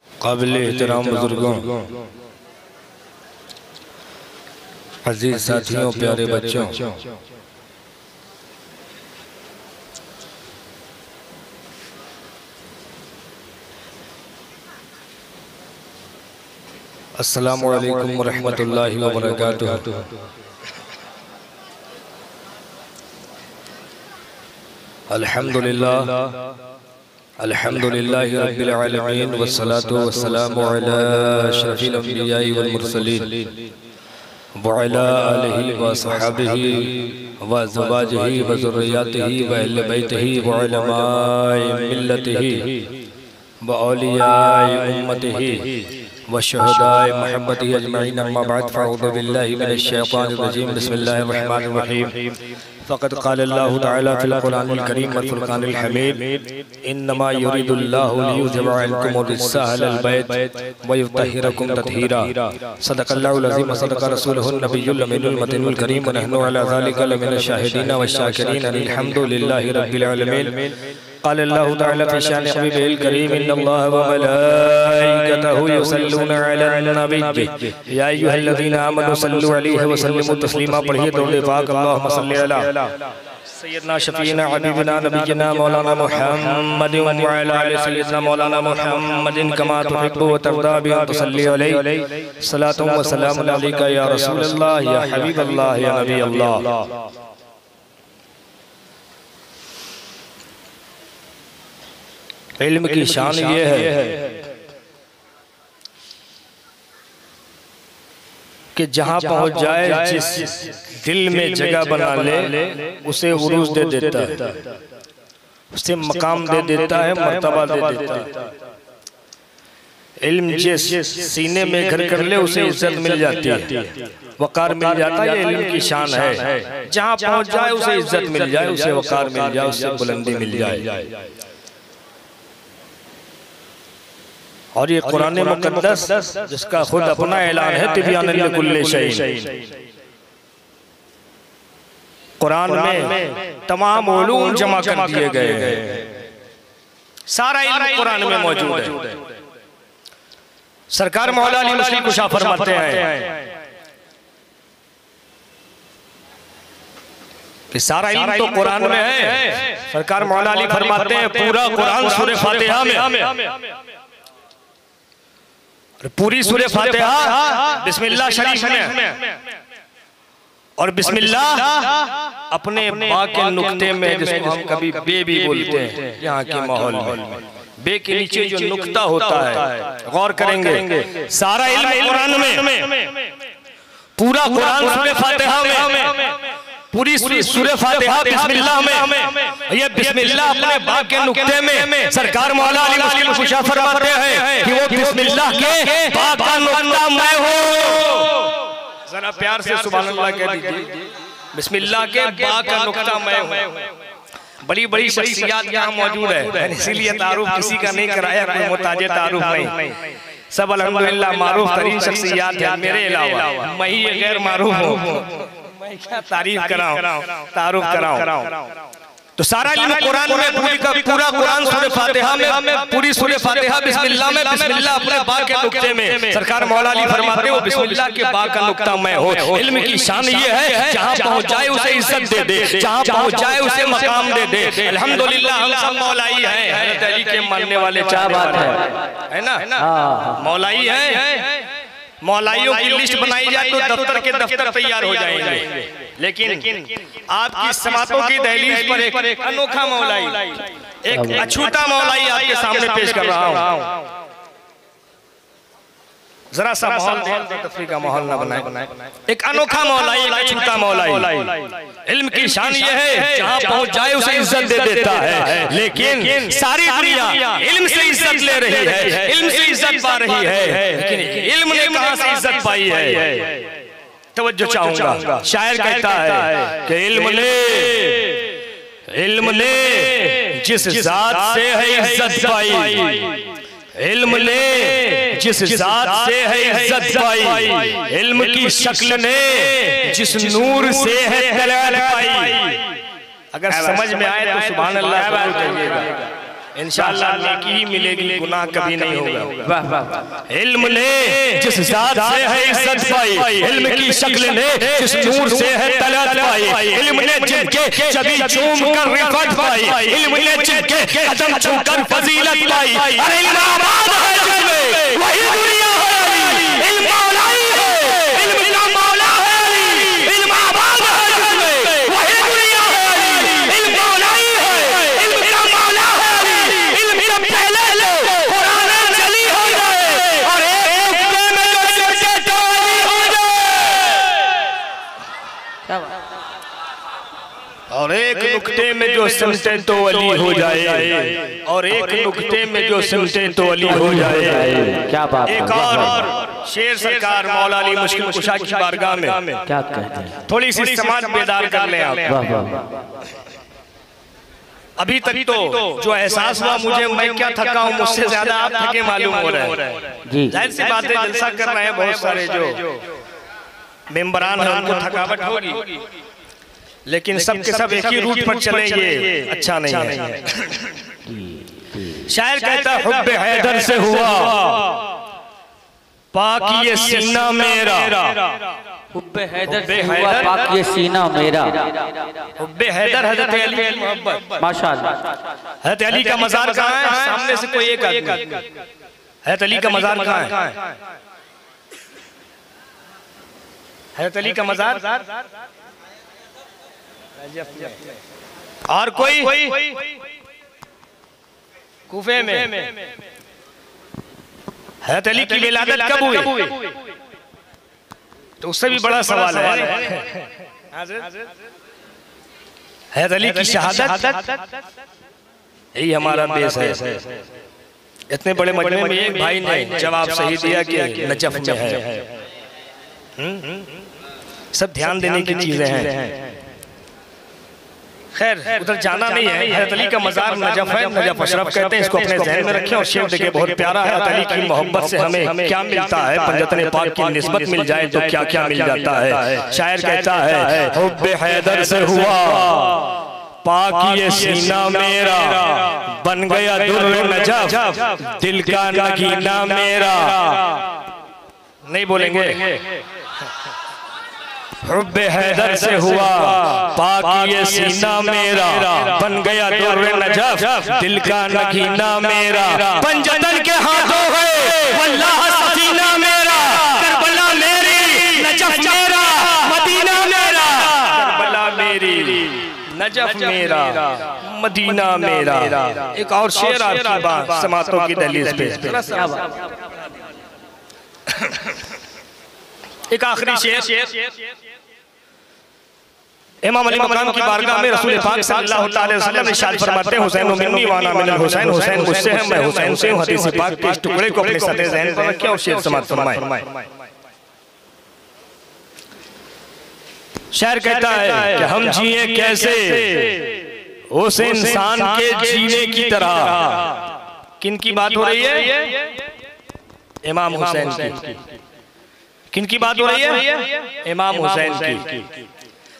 काबिल एहतराम बुजुर्गों, अजीज साथियों, प्यारे बच्चों, अस्सलामु अलैकुम वरहमतुल्लाहि वबरकातुहू। अल्हम्दुलिल्लाह अल्हम्दुलिल्लाहि रब्बिल आलमीन वस्सलातु वस्सलामु अला अशरफिल अंबिया'i वल मुरसलीन व अला आलिहि व सहाबिहि व अज़वाजिहि व ज़ुर्रिय्यतिहि व अहले बैतिहि व उलमाए मिल्लतिहि व औलियाए उम्मतिहि व शुहदाए मुहम्मदी अजमईन। अम्मा बाद फ़अऊज़ु बिल्लाहि मिनश शैतानिर रजीम। बिस्मिल्लाहिर रहमानिर रहीम। फ़क़द क़ालल्लाहु तआला फ़िल क़ुरआनिल करीम वल फ़ुरक़ानिल हमीद इन्नमा युरीदुल्लाहु लियुज़हिबा अन्कुमुर रिज्सा अहलल बैत व युत्तहिरकुम तत्हीरा। सदक़ल्लाहुल अज़ीम व सदक़ रसूलुहुन नबियुल अमीनुल मतीनुल करीम व नहनु अला ज़ालिका लमिनश शाहिदीन वश्शाकिरीन अल्हम्दुलिल्लाहि रब्बिल आलमीन। क़ाल अल्लाहु तआला फ़ी शानि हबीबिहिल करीम इन्नल्लाहा व मलाइकतहु युसल्लूना अलन नबी या अय्युहल्लज़ीना आमनू सल्लु अलैहि व सल्लिमू तस्लीमा। पढ़िए दरूद पाक। अल्लाहुम्मा सल्लि अला सय्यदना शफीना हबीबना नबीना मौलाना मुहम्मद व अला आलि सय्यदना मौलाना मुहम्मदिन कमा तुहिब्बु व तर्दा बि अन तुसल्ली अलैहि सलातु व सलामुन अलैका या रसूलल्लाह या हबीबल्लाह या नबी अल्लाह। इल्म की शान ये है कि जहां पहुंच जाए, जिस दिल में जगह बना ले, उसे उरूज दे देता है, उसे मकाम दे देता है, मर्तबा दे देता है। इल्म जिस सीने में घर कर ले, उसे इज्जत मिल जाती है, वकार मिल जाता है। ये इल्म की शान है। जहां पहुंच जाए उसे इज्जत मिल जाए, उसे वकार मिल जाए, उसे बुलंदी मिल जाए। और ये कुरान मुक़द्दस जिसका खुद अपना ऐलान है तिब्यानन लिकुल्लि शै, कुरान में तमाम उलूम जमा कर दिए गए हैं। सारा इल्म कुरान में मौजूद है। सरकार मौला अली मुश्किल कुशा फरमाते हैं कि सारा इल्म तो कुरान में है। सरकार मौला अली फरमाते हैं पूरा कुरान सूरह फातिहा में, पूरी सूरह फातिहा बिस्मिल्लाह शरीफ में, और बिस्मिल्लाह अपने बा के नुक्ते में, जिसको हम कभी बे भी बोलते हैं यहाँ के माहौल में, बे के नीचे जो नुक्ता होता है, गौर करेंगे। सारा इल्म कुरान में, पूरा कुरान सूरह फातिहा में, पूरी सूरह फातिहा बिस्मिल्लाह में। ये बिस्मिल्लाह अपने बा के नुक्ते में सरकार मौला अली मुश्किल कुशा फरमाते हैं कि वो बिस्मिल्लाह के बा का नुक्ता मैं हूँ। जरा प्यार से सुभान अल्लाह कह दीजिए। बिस्मिल्लाह के बा का नुक्ता मैं हूँ। बड़ी बड़ी शख्सियत यहाँ मौजूद है, इसीलिए तारुफ किसी का नहीं कराया, कोई मुताजे तारुफ नहीं। सब अल्हम्दुलिल्लाह मारूफ तरीन शख्सियत है। मेरे अलावा मैं ही गैर मारूफ हूँ, मैं क्या तारीफ कराऊं, तारुफ कराऊं। तो सारा इल्म कुरान में, पूरा कुरान सूरह फातिहा में, पूरी सूरह फातिहा बिस्मिल्लाह में, बिस्मिल्लाह अपने बा के नुक्ते में। सरकार मौला अली फरमाते हो बिस्मिल्लाह के बा का नुक्ता मैं हूं। इल्म की शान ये है, जहां पहुंच जाए उसे इज्जत दे दे, जहां पहुंच जाए उसे मकाम दे दे। अल्हम्दुलिल्लाह हम सब मौलाई हैं, हज़रत अली के मानने वाले। क्या बात है ना? मौलाई है। मौलाइयों की लिस्ट बनाई जाए तो दफ्तर के दफ्तर तैयार हो जाएंगे, लेकिन आपकी समातों की दहलीज पर एक अनोखा मौलाई, एक अछूता मौलाई आपके सामने पेश कर रहा हूँ। जरा सा माहौल तफरीह का माहौल ना बनाए। एक अनोखा मौलाई, एक अछूता मौलाई। इल्म की शान ये है, जहां पहुंच जाए उसे इज्जत दे देता है, लेकिन सारी दुनिया इल्म से इज्जत ले रही है, इल्म से इज्जत पा रही है, लेकिन इल्म ने कहां से इज्जत पाई है? तवज्जो चाहूंगा। शायर कहता है कि इल्म ने जिस जात से है इज्जत पाई, इल्म ने जिस जात से है इज्जत पाई, इल्म की शक्ल ने जिस नूर से है तलत पाई। अगर समझ में आए तो सुभान अल्लाह कहिएगा। इंशाअल्लाह नेकी ही मिलेगी, गुनाह कभी नहीं होगा। वाह वाह। इल्म ने जिस जात से है इज्जत पाई, इल्म की शक्ल ने जिस नूर से है तलत पाई, इल्म ने जिनके चबी चूम कर रिफत पाई, इल्म ने जिनके कदम छू कर फजीलत पाई। अरे इल्म आबाद है जिसमें वही दुनिया है, इल्म मौला ही है, इल्म का मौला है अली, इल्म आबाद है जिसमें वही दुनिया है, इल्म मौला ही है, इल्म का मौला है अली, इल्म से पहले लो कुरान चली हो जाए और एक नुक्ते में जो समझे तो अली हो जाए, और एक नुक्ते में जो समझे तो अली हो जाए, और एक नुक्ते में जो समझे तो अली हो जाए। क्या बात है। एक और शेर सरकार मौला अली मुश्किल कुशा की बारगाह में क्या कहते हैं। थोड़ी सी समाज बेदार कर लें आप। वाह वाह। अभी तक तो जो एहसास हुआ मुझे, मैं क्या थका हूँ, मुझसे ज्यादा आप थके मालूम हो रहे हैं। जी जाहिर सी बात है, जलसा कर रहे हैं बहुत सारे जो मेंबरान हैं, उनको थकावट होगी, लेकिन सब के सब एक ही रूट पर चले, ये अच्छा नहीं है। शायर कहता है हुब्बे हैदर से हुआ पाक ये सीना मेरा, हुब्बे हैदर से हुआ पाक ये सीना मेरा। हुब्बे हैदर हजरत अली की मोहब्बत। माशाअल्लाह। हजरत अली का मज़ार कहाँ है? सामने से कोई एक आदमी, हजरत अली का मज़ार कहाँ है? हजरत अली का मज़ार और कोई कूफे में। हजरत अली की विलादत कब हुई? तो उससे भी बड़ा सवाल है। हजरत अली की शहादत, यही हमारा बेस है। इतने बड़े मजमे में एक भाई ने जवाब सही दिया कि नजफ में है। सब ध्यान देने की चीजें हैं। खैर उधर जाना नहीं है। हज़रत अली का मज़ार नजफ है, नजफ अशरफ कहते हैं, इसको अपने ज़हन में रखें। और शेर देखिए बहुत प्यारा है, हज़रत अली की मोहब्बत से हमें क्या मिलता है, पंजतन पाक की निस्बत मिल जाए तो क्या क्या मिल जाता है। शायर कहता है हुब्बे हैदर से हुआ पाक ये सीना मेरा, बन गया दुर्र नजफ दिल का नगीना मेरा। नहीं बोलेंगे। हुब्बे हैदर से हुआ पाक ये सीना मेरा, बन गया दुर्र नजफ दिल का नगीना मेरा। पंजतन के हाथों है वल्लाह सफीना मेरा, करबला मेरी नजफ मेरा, मदीना मेरा। करबला मेरी नजफ मेरा, मदीना मेरा। एक और शेर आपकी बात समातों की दहलीज पे। एक आखिरी शेर। इमाम अली मकाम की बारगाह में रसूल पाक सल्लल्लाहु अलैहि वसल्लम इरशाद फरमाते हैं हुसैन मिन्नी व अना मिनल हुसैन, हुसैन मुझसे है मैं हुसैन से हूं। हदीस पाक के इस टुकड़े को अपने सदे ज़हन पर रखें और शेर समाअत फरमाएं। शायर कहता है कि हम जिए कैसे उस इंसान के जीने की तरह। किन की बात हो रही है? इमाम हुसैन की। किन की बात हो रही है? इमाम हुसैन की।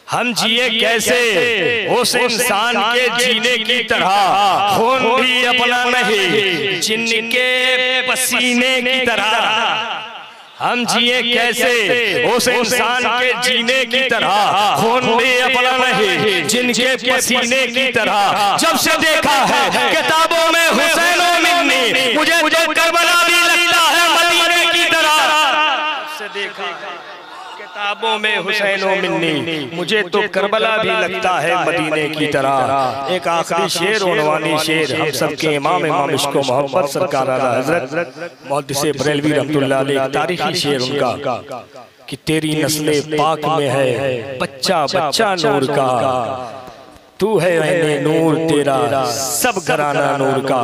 हम जिए कैसे उस इंसान के जीने की तरह, खून भी अपना नहीं जिनके पसीने की तरह। हम जिए कैसे उस इंसान के जीने की तरह, खून भी अपना नहीं जिनके पसीने की तरह। जब से देखा है किताबों में हुसैन मिन्नी, मुझे तो करबला भी लगता है मदीने की तरह। से देखा किताबों में हुसैन मिन्नी, मुझे तो करबला भी लगता है मदीने की तरह। एक आखिरी शेर, उन्वानी शेर, हम सबके इमाम इश्क व मोहब्बत सरकार आला हजरत मुहद्दिस बरेलवी रहमतुल्लाह अलैह, तारीखी शेर उनका कि तेरी नस्ले पाक में है बच्चा बच्चा नूर का, तू है ऐने नूर तेरा सब घराना नूर का।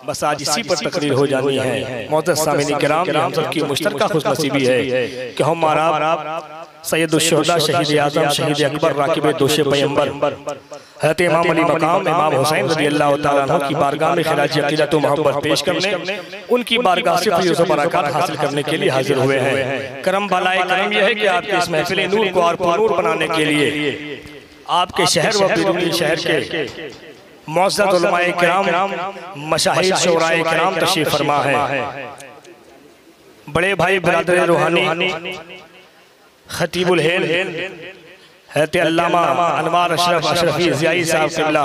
बस आज इसी पर तकरीर हो जानी है। मोअज़्ज़ज़ सामिईन किराम, हम सबकी मुश्तरका खुशनसीबी है कि हमारा सैयदुल शुहदा शहीद आज़म शहीद अकबर राकिब दोषे पैगंबर हज़रत इमाम अली मकाम इमाम हुसैन रज़ियल्लाहु तआला अन्हु की बारगाह में खिराज अक़ीदत व मोहब्बत पेश करने, उनकी बारगाह से फैज़ व बरक़ात हासिल करने के लिए हाजिर हुए हैं। करम बलाए करम यह है कि आपके इस महफ़िल नूर को और पुरनूर बनाने के लिए आपके शहर व बैरूनी शहर के मौजूद उलमाए किराम, मशाहिर शोराए किराम तशरीफ फरमा है। बड़े भाई बिरादर रूहानी खतीबुल हिंद हज़रत अल्लामा अनवार अशरफ अशरफी ज़ियाई साहब क़िबला,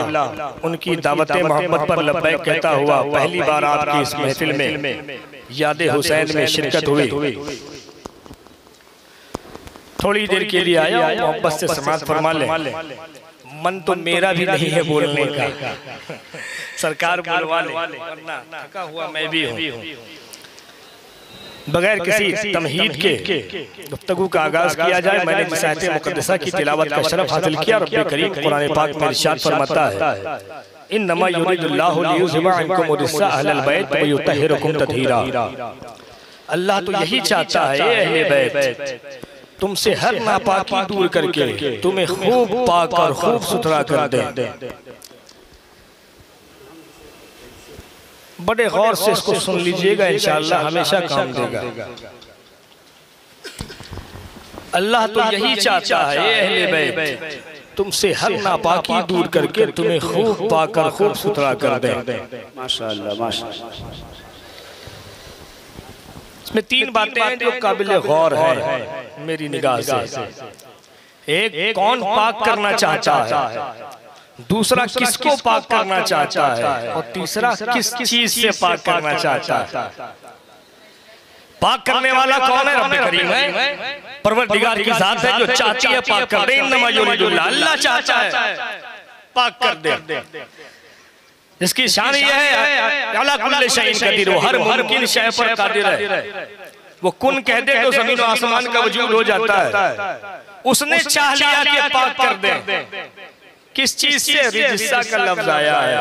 उनकी दावत मोहब्बत पर लब्बैक कहता हुआ पहली बार आपकी इस महफिल में याद हुसैन में शिरकत हुई। थोड़ी देर के लिए आया, मोहब्बत से समाअत फरमा ले। मन तो मेरा भी नहीं है बोलने का, सरकार बुलवा ले, वरना थका हुआ मैं भी हूँ। बगैर किसी तमहीद के गुफ्तगू का आगाज किया जाए। मैंने जिस आयत मुक़द्दसा की तिलावत का शरफ हासिल किया, रब्बे करीम कुरान पाक में इरशाद फरमाता है, इन्नमा युरिदुल्लाहु लियुज़हिबा अन्कुम रिज्सा अहलल बैत व युतहिरकुम तत्हीरा। अल्लाह तो यही चाहता है अहले बैत तुमसे हर नापाकी दूर करके तुम्हें खूब पाक और खूब सुथरा कर दे। बड़े गौर से इसको सुन लीजिएगा, इंशाअल्लाह हमेशा काम देगा। अल्लाह तो यही चाहता है अहले बैत तुमसे हर नापाकी दूर करके तुम्हें खूब पाक और खूब सुथरा कर दे। माशाअल्लाह माशाअल्लाह। इसमें तीन बातें हैं जो काबिल गौर है मेरी निगाह से। एक, कौन पाक करना चाहता है, दूसरा किसको पाक करना चाहता है, और तीसरा किस चीज से पाक करना चाहता है। पाक करने वाला कौन है? रब्बे करीम है, परवरदिगार की जात है जो चाहती है पाक कर दे। इन्नमा युरिदुल्लाह, अल्लाह चाहता है पाक कर दे। इसकी शान यह है अला कुल्लि शैइन कदीर, वो हर मुमकिन शय पर कादिर है। वो कुन कह दे तो जमीन और आसमान का वजूद हो जाता है। उसने चाह लिया कि पाक कर दे। किस चीज से? रिज्सा का लफ्ज आया है।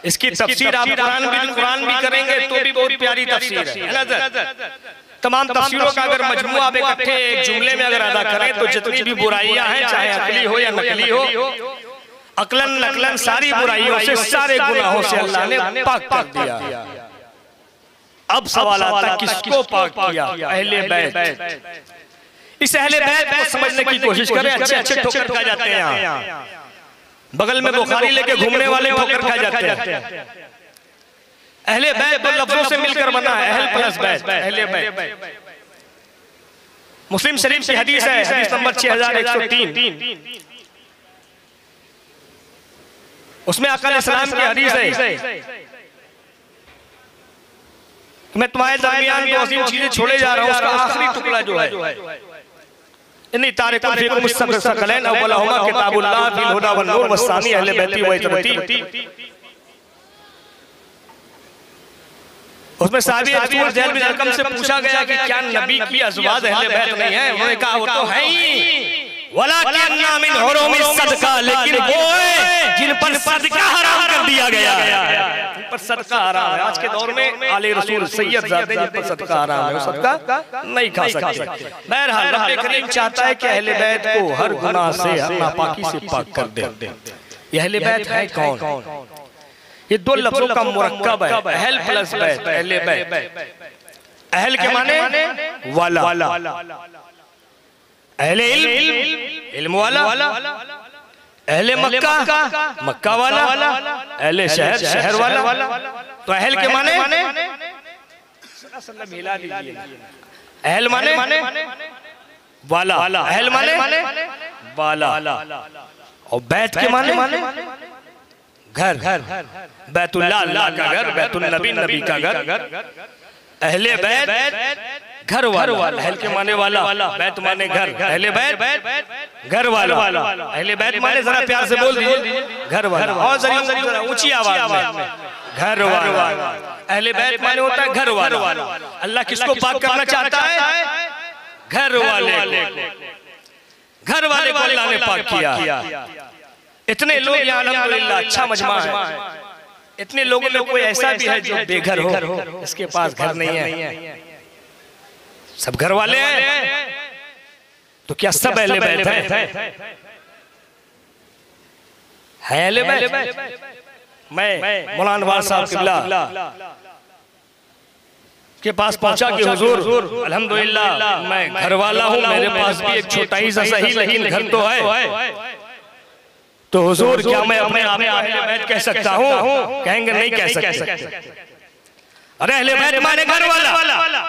इसकी तफसीर आप कुरान भी करेंगे तो भी बहुत प्यारी तफसीर है। तमाम तफसीरों का अगर मजमुआ आप इकट्ठे एक जुमले में अगर अदा करें तो जितनी भी बुराइयां हैं, चाहे अकली हो या नकली हो, अकलन नकलन सारी बुराइयों से, सारे गुनाहों से अल्लाह ने पाक कर दिया। अब सवाल आता है किसको पाक किया? अहले बैत। इस अहले बैत को समझने की कोशिश करें। अच्छे अच्छे ठोकर खा जाते हैं यहाँ, बगल में बुखारी लेके घूमने वाले ठोकर खा जाते हैं। अहले बैत दो लफ्जों से मिलकर बना है, अहल प्लस बैत, अहले बैत। मुस्लिम शरीफ की हदीस है, हदीस नंबर 6103। उसमें आका अलैहिस्सलाम की हदीस है, मैं तुम्हारे दरमियान दो अजीम चीजें छोड़े जा रहा हूं, उसका आखिरी टुकड़ा जो है, इन्नी तारिकुन फीकुम मुस्तक़िलन अव्वलहुमा किताबुल्लाह फिल हुदा वन नूर वस्सानी अहले बैती व इतरती। उसमें साहबी रसूल ज़ैद बिन अरकम से पूछा गया कि क्या नबी की अज़वाज अहले बैत नहीं है? उन्होंने कहा वो तो है ही, वलाकिन्ना मिन हुरूमिस सदका, लेकिन वो है जिन पर सदका हराम कर दिया गया है, जिन पर सदका हराम है। आज के दौर में आले रसूल सैयद ज़ादे जिन पर सदका हराम है, वो सदका नहीं खा सकते। बहरहाल रब्बे करीम चाहता है कि अहले बैत को हर गुनाह से, हर नापाकी से पाक कर दे। ये अहले बैत है कौन? ये दो लफ्जों का मुरक्कब है, अहल प्लस बैत, अहले बैत। अहल के माने वाला, अहले इल्म वाला, अहले मक्का मक्का वाला, अहले शहर शहर वाला। तो अहल के माने अहल माने वाला, अहल माने वाला, और बैत के माने घर, बैतुल्लाह अल्लाह का घर, बैतुल नबी नबी का घर। अहले बैत घर वाला, अहल के माने वाला, बैत माने घर, अहले बैत घर वाला। अहले बैत माने जरा प्यार से बोल दीजिए घर वाला, और जरा ऊंची आवाज में घर वाला। अहले बैत माने होता है घर वाला। अल्लाह किसको पाक करना चाहता है? घर वाले, घर वाले को अल्लाह ने पाक किया। इतने लोग यहाँ अल्हम्दुलिल्लाह अच्छा मजमा है, इतने लोगों में कोई ऐसा भी है जो बेघर हो, इसके पास घर नहीं है, सब घर वाले हैं। तो क्या सब अहले बैत है? अहले बैत? मैं मौलाना अनवार साहब क़िबला के पास पहुंचा कि हुजूर अल्हम्दुलिल्लाह मैं घर वाला हूं, मेरे पास भी एक छोटा ही सा सही लेकिन घर तो है। तो हुजूर क्या मैं अपने आप में अहले बैत कह सकता हूँ? कहेंगे नहीं कह सकते। अरे अहले बैत माने घर वाला,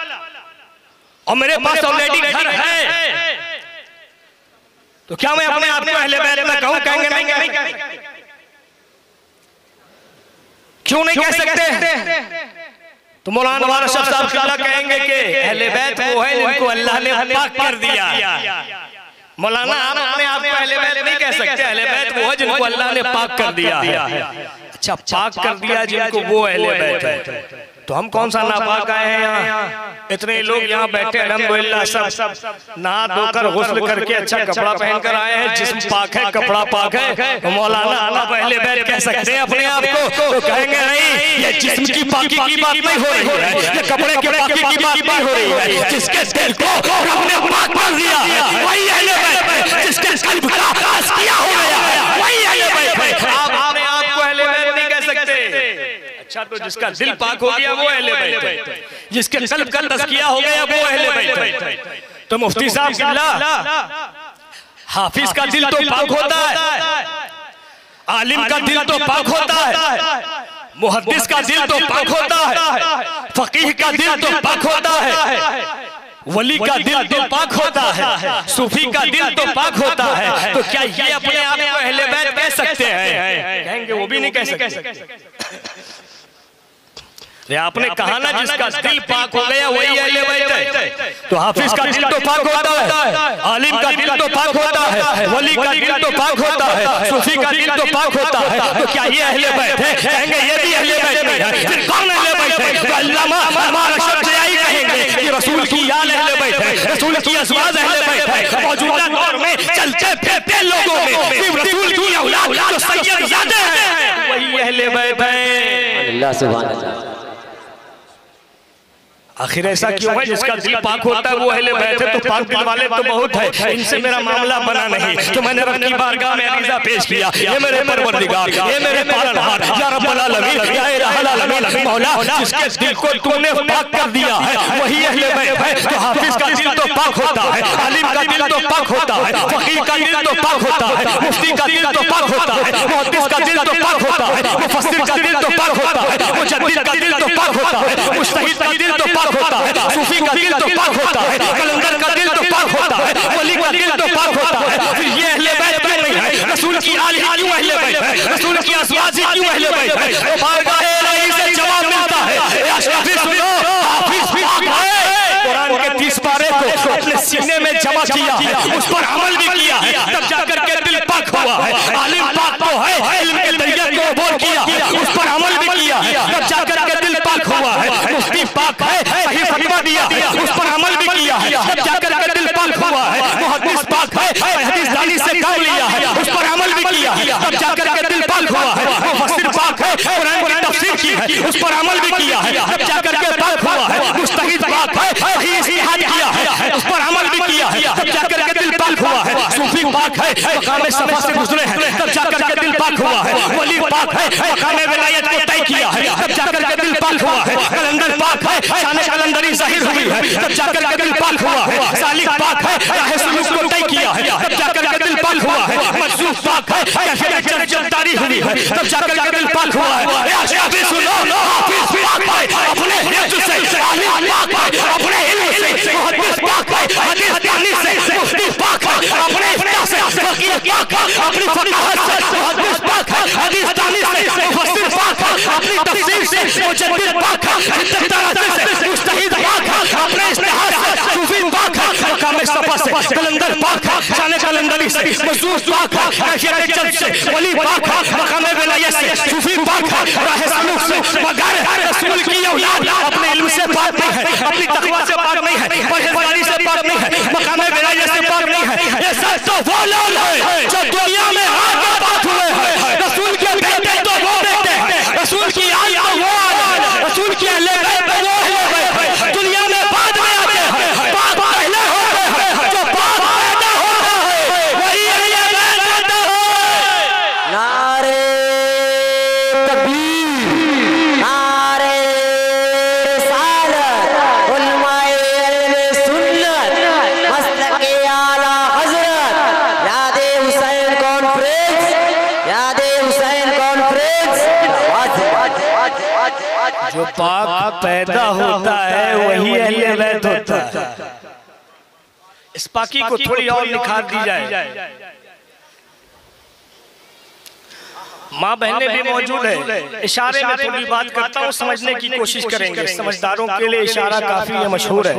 और मेरे पास ऑलरेडी घर है, तो क्या मैं अपने आप को अहले बैत में कहूँ? कहेंगे नहीं। क्यों नहीं कह सकते? तो मौलाना वाला साहब कहेंगे कि अहले बैत वो है जिनको अल्लाह ने पाक कर दिया। मौलाना आप अपने आप को अहले बैत नहीं कह सकते, अहले बैत वो है जिनको अल्लाह ने पाक कर दिया है। अच्छा, पाक कर दिया जिनको, वो अहले बैत है। तो हम कौन सा नापाक आए हैं यहाँ? इतने लोग यहाँ बैठे अल्हम्दुलिल्लाह सब नहा धोकर गुस्ल करके अच्छा कपड़ा पहनकर आए हैं। जिस्म पाक है, कपड़ा पाक है, तो मौलाना आप अहले बैत कह सकते हैं अपने आप को? तो कहेंगे नहीं, ये जिस्म की पाकी की बात नहीं हो रही है, ये कपड़े के पाकी की बात नहीं हो रही है। जिसके दिल को रब ने पाक कर दिया वही अहले बैत है, जिसके कल्ब का तज़किया हो गया वही अहले बैत है। आप अपने आप को अहले बैत नहीं कह सकते। अच्छा, तो जिसका दिल पाक हो गया वो अहले बैत है, जिसके कल्ब का तज़किया हो गया वो अहले बैत है। तो मुफ्ती साहब किबला, हाफिज का दिल तो पाक होता है, आलिम का दिल तो पाक होता है, मुहद्दिस का दिल तो पाक होता है, फकीह का दिल तो पाक होता है, वली का दिल तो पाक होता है, सूफी का दिल तो पाक होता है। तो क्या ये अपने आप को अहले बैत कह सकते हैं? कहेंगे वो भी नहीं कह सकते। आपने कहा ना जिसका दिल पाक हो गया वही अहले बैत है। तो हाफिज का दिल तो पाक होता है, आलिम का दिल तो पाक होता है, वली का दिल तो पाक होता है, सूफी का दिल तो पाक होता है। तो क्या ये अहले बैत है? कहेंगे ये भी अहले बैत नहीं है। फिर कौन अहले बैत है? तो अल्लामा हमारा शब्द यही कहेंगे कि रसूल की आल अहले बैत है, रसूल की अज़वाज अहले बैत है। मौजूदा दौर में चलते फिरते लोगों में सिर्फ रसूल की औलाद जो सैयदजादे हैं वही अहले बैत है। अल्लाह सुभान अल्लाह। आखिर ऐसा क्यों है? जिसका दिल पाक होता है वो अहले बैत है। तो पाक दिल वाले तो बहुत है, इनसे मेरा मामला बना नहीं। तो मैंने रब की बारगाह में अरीज़ा पेश किया, ये मेरे परवरदिगार, ये मेरे पालनहार, या रब्बुल आलमीन, या इलाहुल आलमीन, मौला जिसके दिल को तूने पाक कर दिया है वही अहले बैत है। तो हाफिज का दिल तो पाक होता है, आलिम का दिल तो पाक होता है, फकीह का दिल तो पाक होता है, मुफ्ती का दिल तो पाक होता है, मुहद्दिस का दिल तो पाक होता है, मुफस्सिर का दिल तो पाक होता है, मुजद्दिद का दिल तो पाक होता है, मुज्तहिद का दिल तो पाक होता है, सूफी का दिल तो पाक होता है, कलंदर का दिल तो पाक होता है, वली का दिल तो पाक होता है। फिर ये अहले बैत क्यों नहीं है? रसूल की आल क्यों अहले बैत है? रसूल की अज़वाज क्यों अहले बैत है? वो बारगाह इलाही से जवाब मिलता है, या हाफिज सुनो, हाफिज पाक है। कुरान के 30 पारे को अपने सीने में जमा किया है, उस पर अमल भी किया है, तब जाकर के दिल पाक हुआ है। आलिम पाक तो है, इल्म के तरीक़े को बोल किया, उस पर अमल भी किया है, तब जाकर के दिल पाक हुआ है। मुफ्ती पाक है, सही फतवा दिया, उस पर अमल भी किया है, तब जाकर के दिल पाक हुआ है। मुहद्दिस पाक है, हदीस दानी से काम लिया है, उस पर अमल भी किया है, तब जाकर के दिल पाक हुआ है। मुफस्सिर पाक है, कुरान की तफसीर की है, उस पर अमल भी किया है, तब जाकर के पाक हुआ है। मुज्तहिद पाक है, सही इज्तिहाद किया है, उस पर अमल भी किया है, तब जाकर के दिल पाक हुआ है। सूफी पाक है, मकाम सफा से गुजरे हैं, तब जाकर के दिल पाक हुआ है। वली पाक है, मकाम विलायत को तय किया है, तब जाकर के दिल पाक हुआ है। कलंदर पाक है, शान कलंदरी ज़ाहिर हुई है, तब जाकर के दिल पाक हुआ है। सालिक पाक है, राह सुलूक को तय किया है, तब जाकर के दिल पाक हुआ है। मजसूफ पाक है, कैफियत चरचरदारी हुई है, तब जाकर के दिल पाक हुआ है। हाफिज सुनो, हाफिज पाक है, अपने हिफ्ज़ से, आलिम पाक है, अपने इल्म से, मुहद्दिस पाक है, हदीस दानी से, मुफ्ती पाक है, अपने इफ्ता से, फकीह पाक है, अपनी फक़ाहत से, मुहद्दिस पाक है, हदीस दानी से, मुफस्सिर पाक है, अपनी तफसीर से, मुजद्दिद पाक है, से, मुज्तहिद पाक है, अपने इज्तिहाद से, सूफी पाक है, मकाम सफा से, कलंदर पाक है, शान कलंदरी से, मजसूफ पाक है, कैफियत चर्च से, वली पाक है, मकाम विलायत से, सूफी पाक है, राह सुलूक से, मगर रसूल की औलाद अपने इल्म से पाक नहीं है, अपनी तक़वा से पाक नहीं है, परहेज़गारी से पाक नहीं है, मकाम विलायत से पाक नहीं है। ये सब तो वो लोग हैं जो दुनिया में आगे बात हुए हैं। रसूल के बेटे तो वो बेटे हैं, रसूल की आल तो वो आल है, रसूल की अहले बैत तो वो अहले बैत है। दुनिया में बाद में आते हैं, पाक पहले होते हैं, जो पाक पैदा होता है वही अहले बैत होता है। नारे तकबीर, नारे रिसालत, उलमाए इल्म सुन्नत, मसलके आला हज़रत, याद हुसैन कौन पाक पैदा होता है वही अहले बैत होता है। इस पाकी को थोड़ी और निखार दी जाए। माँ बहनें भी मौजूद है, इशारे में थोड़ी बात करता हूँ, समझने की कोशिश करेंगे। समझदारों के लिए इशारा काफी है, मशहूर है।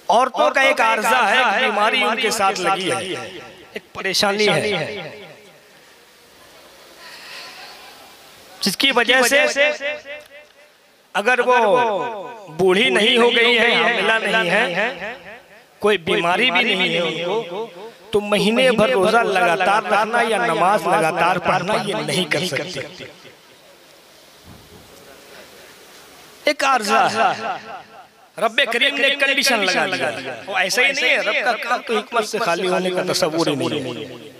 औरतों का एक आर्जा है, बीमारी उनके साथ लगी है, एक परेशानी है, जिसकी वजह से अगर वो बूढ़ी नहीं हो गई है, हामिला नहीं है, कोई बीमारी भी नहीं है उनको, तो महीने भर रोजा लगातार रखना या नमाज लगातार पढ़ना ये नहीं कर सकते। एक आर्जा है, रब्बे करीम ने कंडीशन लगा दिया। वो ऐसा ही नहीं है, रब का काम तो हिकमत से खाली होने का तस्वुर ही नहीं है।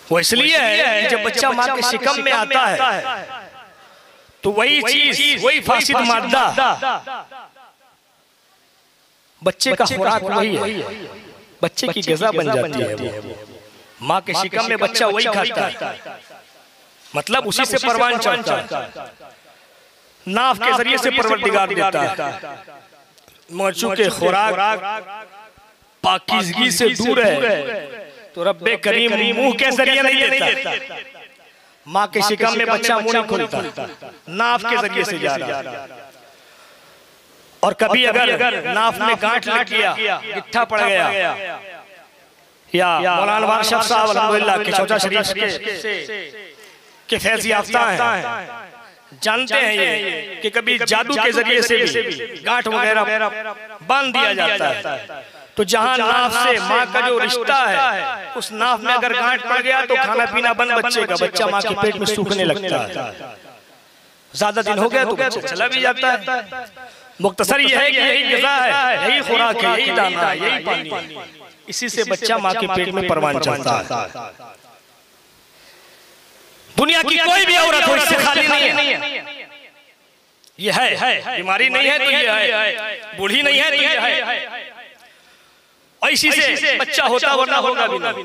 वो इसलिए है जब बच्चा माँ के शिकम में आता है तो वही चीज, वही फासिद मादा बच्चे का खुराक वही है, बच्चे की ग़िज़ा बन जाती है वो। माँ के शिकम में बच्चा वही खाता है, मतलब उसी से परवान चढ़ता है, नाफ के जरिए से परवरदिगार देता है। मौजू के खुराक पाकीज़गी से दूर है तो रब्बे करीम मुंह के जरिए नहीं देता। माँ के शिकम में बच्चा मुंह नहीं खोलता, नाफ के जरिए से जा रहा। और कभी अगर नाफ में गांठ लग गया, गिट्ठा पड़ गया, या मौलाना वारशफ साहब अल्हम्दुलिल्लाह के चौचा शरीफ के फैज़ याफ्ता हैं, जानते हैं ये कि कभी जादू के जरिए से भी गांठ वगैरह बांध दिया जाता है। तो जहां नाफ से माँ का जो रिश्ता है, उस नाफ में अगर गांठ पड़ गया तो खाना पीना बंद बच्चे का, बच्चा माँ के पेट में सूखने लगता है। ज्यादा दिन हो गया तो बच्चा चला भी जाता है। मुख्तसर ये है कि यही ग़िज़ा है, यही खुराक है, यही दाना है, यही पानी है, इसी से बच्चा माँ के पेट में परवान चढ़ता है। दुनिया की कोई भी औरत हो इससे खाली नहीं है। ये है, बीमारी नहीं है तो ये है, बूढ़ी नहीं है तो ये है। और इसी से बच्चा होता वरना होगा भी नहीं।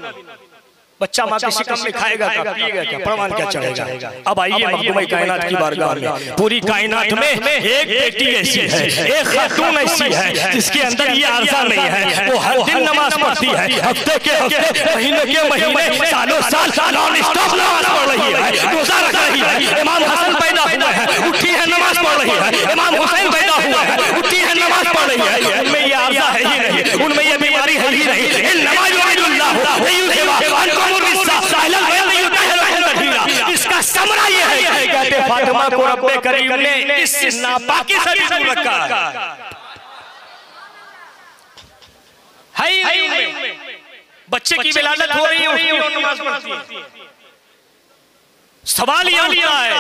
बच्चा माँ के शिकम में खाएगा क्या, पिएगा क्या, परवान क्या चढ़ेगा। अब आइए मखदूम कायनात की बारगाह में। पूरी कायनात में एक बेटी ऐसी है, एक खातून ऐसी है जिसके अंदर ये आर्जा नहीं है। वो हर दिन नमाज पढ़ती है, हफ्ते के हफ्ते, महीने के महीने, सालों साल नॉन स्टॉप नमाज पढ़ रही है, रोजा रख रही है। इमाम हसन पैदा हुआ है, उठी है नमाज पढ़ रही है। इमाम हुसैन पैदा हुआ है, उठी है नमाज पढ़ रही है। उनमें ये आर्जा है ही नहीं, उनमें ये बीमारी है ही नहीं। इसका समरा ये है, कहते फातिमा को रब्बे करीम ने इस नापाकी से भी दूर रखा है। बच्चे की विलादत हो रही है, नमाज पढ़ती है। सवाल ये उठता है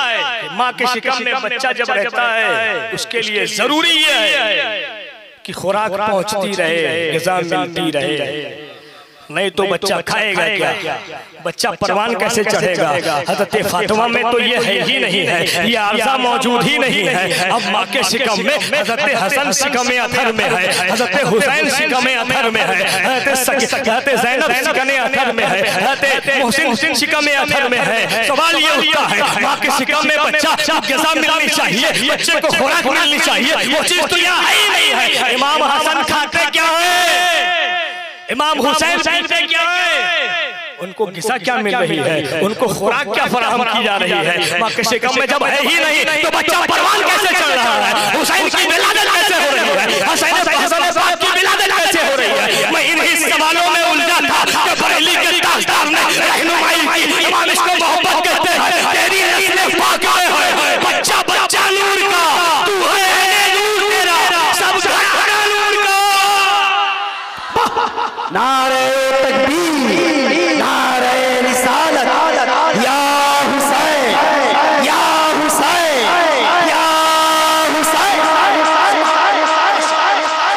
कि माँ के शिकम में बच्चा जब रहता है उसके लिए जरूरी ये है कि खुराक पहुंचती रहे, ग़िज़ा मिलती रहे, नहीं तो बच्चा खाएगा क्या, बच्चा परवान कैसे चढ़ेगा। हज़रत फातिमा में तो ये है ही नहीं है, ये आर्जा मौजूद ही नहीं है। अब माँ के शिकम में हज़रत हसन शिकम अथर में है, हज़रत हुसैन शिकम अथर में है, हज़रत ज़ैनब शिकम अथर में है, हज़रत मोहसिन शिकम अथर में है। सवाल ये उठता है माँ के शिकम में बच्चा ग़िज़ा मिलनी चाहिए, बच्चे को खुराक मिलनी चाहिए, वो चीज़ तो यहाँ है ही नहीं है। इमाम हसन खाते क्या है, इमाम हुसैन खाते क्या है, उनको ग़िज़ा क्या मिल रही है, उनको खुराक क्या फराहम की जा रही है। माँ के शिकम में जब है ही नहीं तो बच्चा परवान कैसे चढ़ रहा है, हुसैन की विलादत कैसे हो रही है, हसन साहब की विलादत कैसे हो रही है। मैं इन्हीं सवालों में उलझा था कि बरेली के ताजदार ने रहनुमाई की। इमाम इसको मोहब्बत कहते हैं, तेरी नस्ल पाक आए हैं, बच्चा बच्चा नूर का, तू है नूर तेरा, सब घराना नूर का। नारे तकबीर, नारे रिसालत, या हुसैन, या हुसैन, या हुसैन।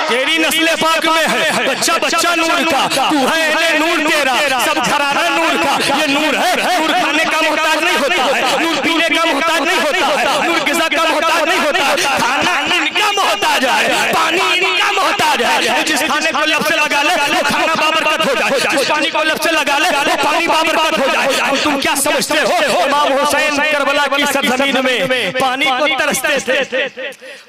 तेरी नस्ल पाक में है, बच्चा बच्चा नूर का, तू है नूर तेरा, सब घराना नूर का। ये नूर है, नूर खाने का मोहताज नहीं होता है, नूर पीने का मोहताज नहीं होता है, नूर ग़िज़ा का मोहताज नहीं होता है, खाना इनका मोहताज है, पानी इनका मोहताज है। जिस खाने को लब से लगा ले वो खाना बाबरकत हो जाए, जिस पानी को को लब से लगा ले तो पानी बाबरकत हो जाए। और तुम क्या समझते हो इमाम हुसैन करबला की सरजमीन में पानी को तरसते थे,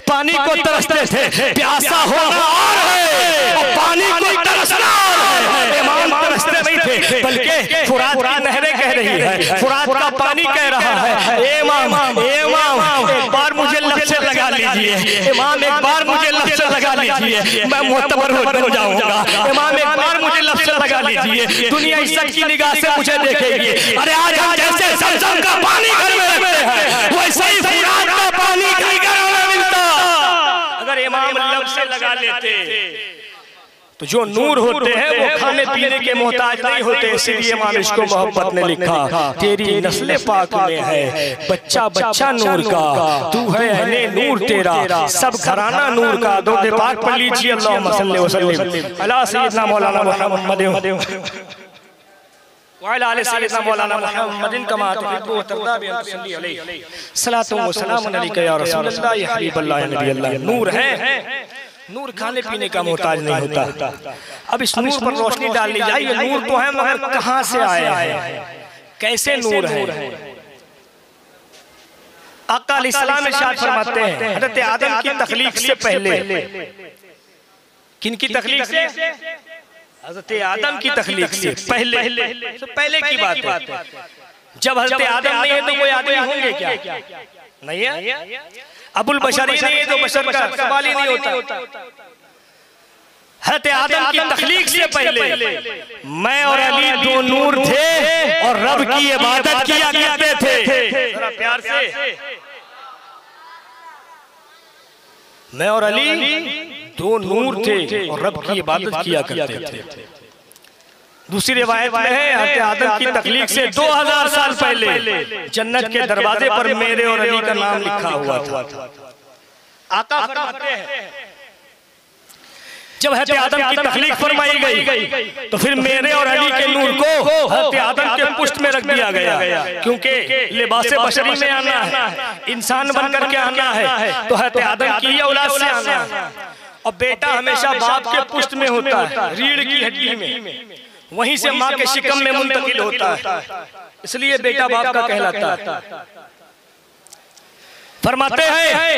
पानी को तरसते थे। प्यासा होना और है और पानी को तरसना और है। इमाम तरसते नहीं थे बल्कि फुरात की नहरें कह रही है, फुरात का पानी कह रहा है इमाम एक बार मुझे लब से लगा लीजिए, इमाम एक बार मुझे लब से लगा लीजिए, मैं मोहतबर हो जाऊंगा। इमाम एक बार मुझे लब से लगा लीजिए, दुनिया इज्जत की निगाह से मुझे देखेगी। अरे आज हम जैसे ज़मज़म का पानी घर में रखते हैं वैसे ही फुरात का पानी कहीं घर में मिलता। अगर इमाम लब से लगा लेते तो जो नूर होते हैं वो खाने पीने के मोहताज नहीं होते। इसीलिए इमाम इसको मोहब्बत ने लिखा, तेरी नस्ल पाक में है बच्चा बच्चा नूर का, तू है अहले नूर तेरा सब घराना नूर का। दो पाक पढ़ लीजिए, अल्लाहुम्मा सल्ली व सल्लिम अला सय्यिदना मौलाना मुहम्मद व अला आलि सय्यिदना मौलाना मुहम्मदिन कमा तुहिब्बु व तर्दा बि अन तुसल्ली अलैहि सलातु व सलामुन अलैका या रसूलल्लाह या हबीबल्लाह या नबी अल्लाह। नूर है, नूर खाने पीने का मोहताज नहीं होता। अब इस नूर पर रोशनी डालनी चाहिए। नूर तो है मगर कहां से आया है, कैसे नूर है? आका अलैहिस्सलाम इरशाद फरमाते हैं हज़रत आदम की तख्लीक से पहले, किनकी तख्लीक से? हज़रत आदम की तख्लीक से पहले की बात है। जब हज़रत आदम नहीं है तो कोई आदमी होंगे क्या? नहीं है। अबुल बशरी नहीं है तो बशर का सवाल ही नहीं होता। हज़रत आदम की तख्लीक से पहले मैं और अली दो नूर थे और रब की इबादत किया करते थे। जरा प्यार से, मैं और अली दो नूर थे और रब की इबादत किया करते थे। दूसरी रिवायत में है हज़रत आदम की तख्लीक से 2000 साल पहले जन्नत के दरवाजे पर मेरे और अली का नाम लिखा हुआ था। आका फरमाते हैं जब हज़रत आदम की तख्लीक फरमाई गई तो फिर मेरे और अली के नूर को हज़रत आदम के पुष्ट में रख दिया गया, क्योंकि लिबासे बशरी में आना है, इंसान बनकर के आना है तो हज़रत आदम की औलाद से आना है। और बेटा हमेशा बाप के पुष्ट में होता है, रीढ़ की हड्डी में, वहीं से माँ के शिकम में मुंतकिल होता है, इसलिए बेटा बाप का कहलाता है। फरमाते हैं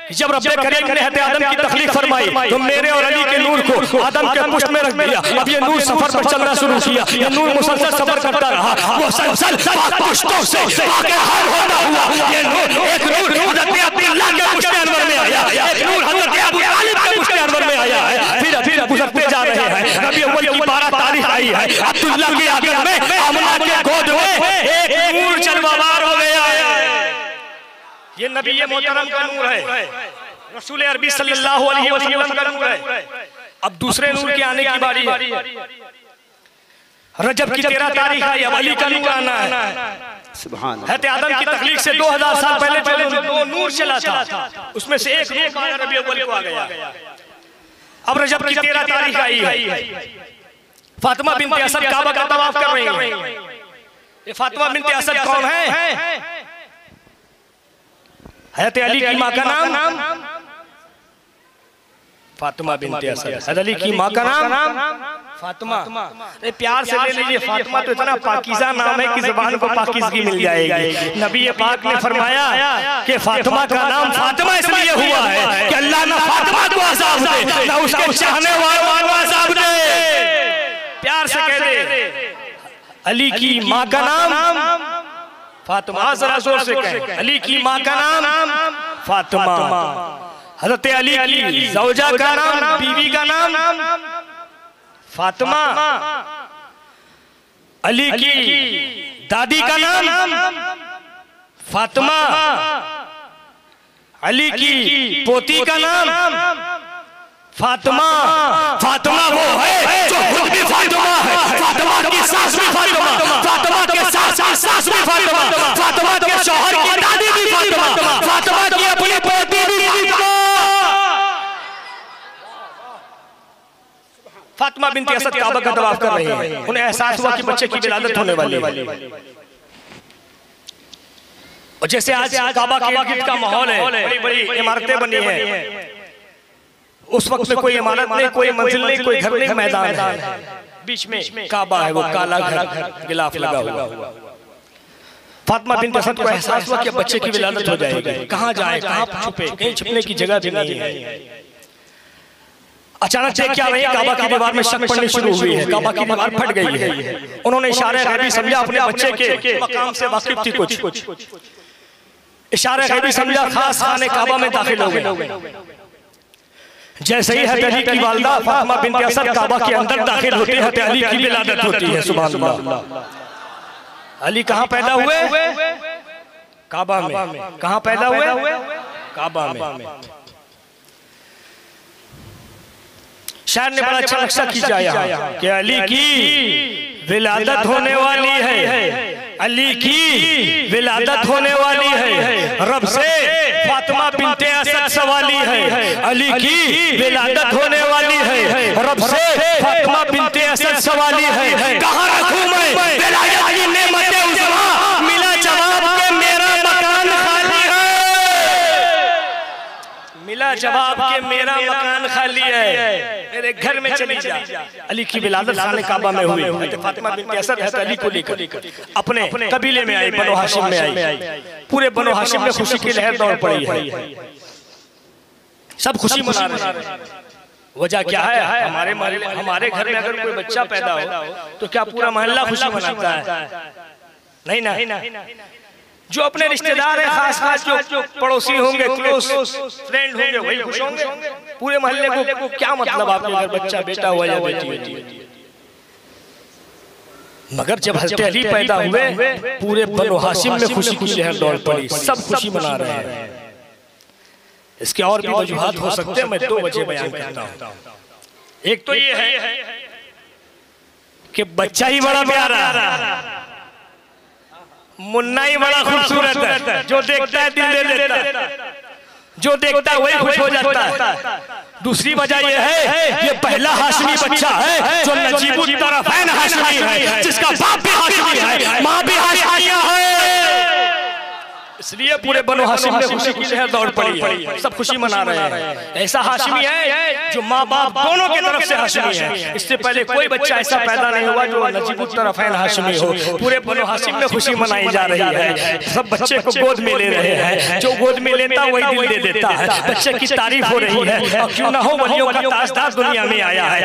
कि जब रब्बे करीम ने हज़रत आदम की तख्लीक फरमाई तो मेरे और अली के नूर को आदम के पुष्ट में रख दिया। अब ये नूर सफर पर चलना शुरू किया, ये नूर मुसलसल सफर करता रहा, वो सलसल पुष्टों से आगे हाल होता हुआ ये नूर, एक नूर हज़रत अब्दुल्लाह के पुष्ट अनवर में आया, एक नूर हज़रत अबू तालिब के पुष्ट अनवर में आया है। फिर गुजरते जा रहे हैं, रबी अव्वल की 12 तारीख आई है, अब्दुल्लाह के आंगन में आमना के गोद में एक नूर जलवाबार हो गया है। ये नबी मोहतरम का नूर है, रसूल अरबी सल्लल्लाहु अलैहि वसल्लम का नूर है। अब दूसरे नूर के आने की बारी है। रजब की 13 तारीख आई, अब अली का नूर आना है। सुभान अल्लाह। हज़रत आदम की तख्लीक से 2000 साल पहले जो दो नूर चला था उसमें से एक नूर रबी अव्वल को आ गया। अब रजब की 13 तारीख आई है, फातिमा बिन्त असद काबा का तवाफ कर रही हैं। ये फातिमा बिन्त असद कौन है? हज़रत अली की माँ का नाम फातिमा बिन्त असद, हज़रत अली की माँ का नाम फातिमा। प्यार से ले लीजिए, फातिमा तो इतना पाकीज़ा नाम है कि ज़बान को पाकीज़गी मिल जाएगी। नबी पाक ने फरमाया कि फातिमा का नाम फातिमा इसलिए हुआ है कि अल्लाह ना फातिमा को अज़ाब दे ना उसके चाहने वालों को अज़ाब दे। प्यार से कह दे अली की माँ का नाम फातिमा, जरा जोर से कहें, अली की माँ का नाम फातिमा, हज़रत अली की ज़ौजा का नाम, बीवी का नाम फातिमा, अली की दादी का नाम फातिमा, अली की पोती का नाम फातिमा। फातिमा वो है जो खुद भी फातिमा है, फातिमा की सास भी फातिमा, फातिमा के सास भी फातिमा, फातिमा के शौहर की दादी भी फातिमा, फातिमा की अपनी पोती भी फातिमा। फातिमा बिन्त असद काबा का तवाफ कर रही हैं, उन्हें एहसास हुआ कि बच्चे की विलादत होने वाली है। और जैसे आज काबा के इर्द का माहौल है, बड़ी बड़ी इमारतें बनी हैं, उस वक्त में कोई इमारत नहीं, कोई मंजिल नहीं, कोई घर नहीं, मैदान है। बीच में काबा है, वो काला घर गिलाफ लगा हुआ। फातिमा बिन्त असद को एहसास हुआ कि बच्चे की विलादत हो जाएगी, कहाँ जाए, कहाँ छुपे, कहीं छुपने की जगह भी नहीं है। अचानक से क्या रही, काबा की दीवार में शक पड़नी शुरू हुई है, काबा की दीवार फट गई है। उन्होंने इशारे गैबी समझा, अपने बच्चे के मकाम से वाकिफ थी कुछ, इशारे गैबी समझा, खास खाने काबा में दाखिल हो गए। जैसे ही हज़रत अली की वालिदा फातिमा बिन्त असद काबा के अंदर दाखिल होती है, हज़रत अली की विलादत होती है। सुभान अल्लाह। अली कहाँ पैदा हुए? काबा में। कहाँ पैदा हुए? काबा में। शायर ने बड़ा अच्छा नक्शा खींचा यहाँ कि अली की विलादत होने वाली है, अली की विलादत होने वाली है, रब से फातिमा बिन्ते असद सवाली है। अली की विलादत होने वाली है, रब से फातिमा बिन्ते असद सवाली है। कहाँ रखूं मैं विलादत की नेमतें उज़मा, मिला जवाब के मेरा मकान खाली है। मिला जवाब के मेरा मकान खाली है, मेरे घर में चली जा। अली की विलादत खाने काबा में हुई। फातिमा बिन्त असद हज़रत अली को लेकर अपने कबीले में आई, बनो हाशिम में आई। पूरे बनो हाशिम में खुशी की लहर दौड़ पड़ी है, सब खुशी मना रहे हैं। वजह क्या है? हमारे घर में अगर कोई बच्चा पैदा हो तो क्या पूरा मोहल्ला खुशी मनाता है? नहीं ना। जो अपने रिश्तेदार हैं, खास जो पड़ोसी होंगे, क्लोज फ्रेंड होंगे, वही खुश होंगे। पूरे मोहल्ले को क्या मतलब आपके घर बच्चा बेटा हुआ या बेटी हुई? मगर जब हज़रत अली पैदा हुए, पूरे बनो हाशिम में खुशी की लहर दौड़ पड़ी, सब खुशी मना रहे हैं। इसके और भी वजूहात हो सकते हैं, मैं 2 वजह बयान करता हूँ। एक तो ये है कि बच्चा ही बड़ा प्यारा, मुन्ना ही बड़ा खूबसूरत है, जो देखता है दिल दे देता है, जो देखता है वही खुश हो जाता है। दूसरी वजह यह है, ये पहला हाशमी बच्चा है जो नजीबुत तरफ़ैन हाशमी है, जिसका बाप भी हाशमी है, माँ भी हाशमिया है। इसलिए पूरे बनो हाशिम में खुशी की लहर दौड़ पड़ी है, सब खुशी मना रहे हैं। ऐसा हाशमी है जो माँ बाप दोनों की तरफ से हाशमी है। इससे पहले कोई बच्चा ऐसा पैदा नहीं हुआ जो नजीबुत तरफ़ैन हाशमी हो। पूरे बनो हाशिम में खुशी मनाई जा रही है, सब बच्चे को गोद में ले रहे हैं, जो गोद में लेता वही दिल दे देता है। बच्चे की तारीफ हो रही है, और क्यों ना हो, वलियों का ताजदार दुनिया में आया है।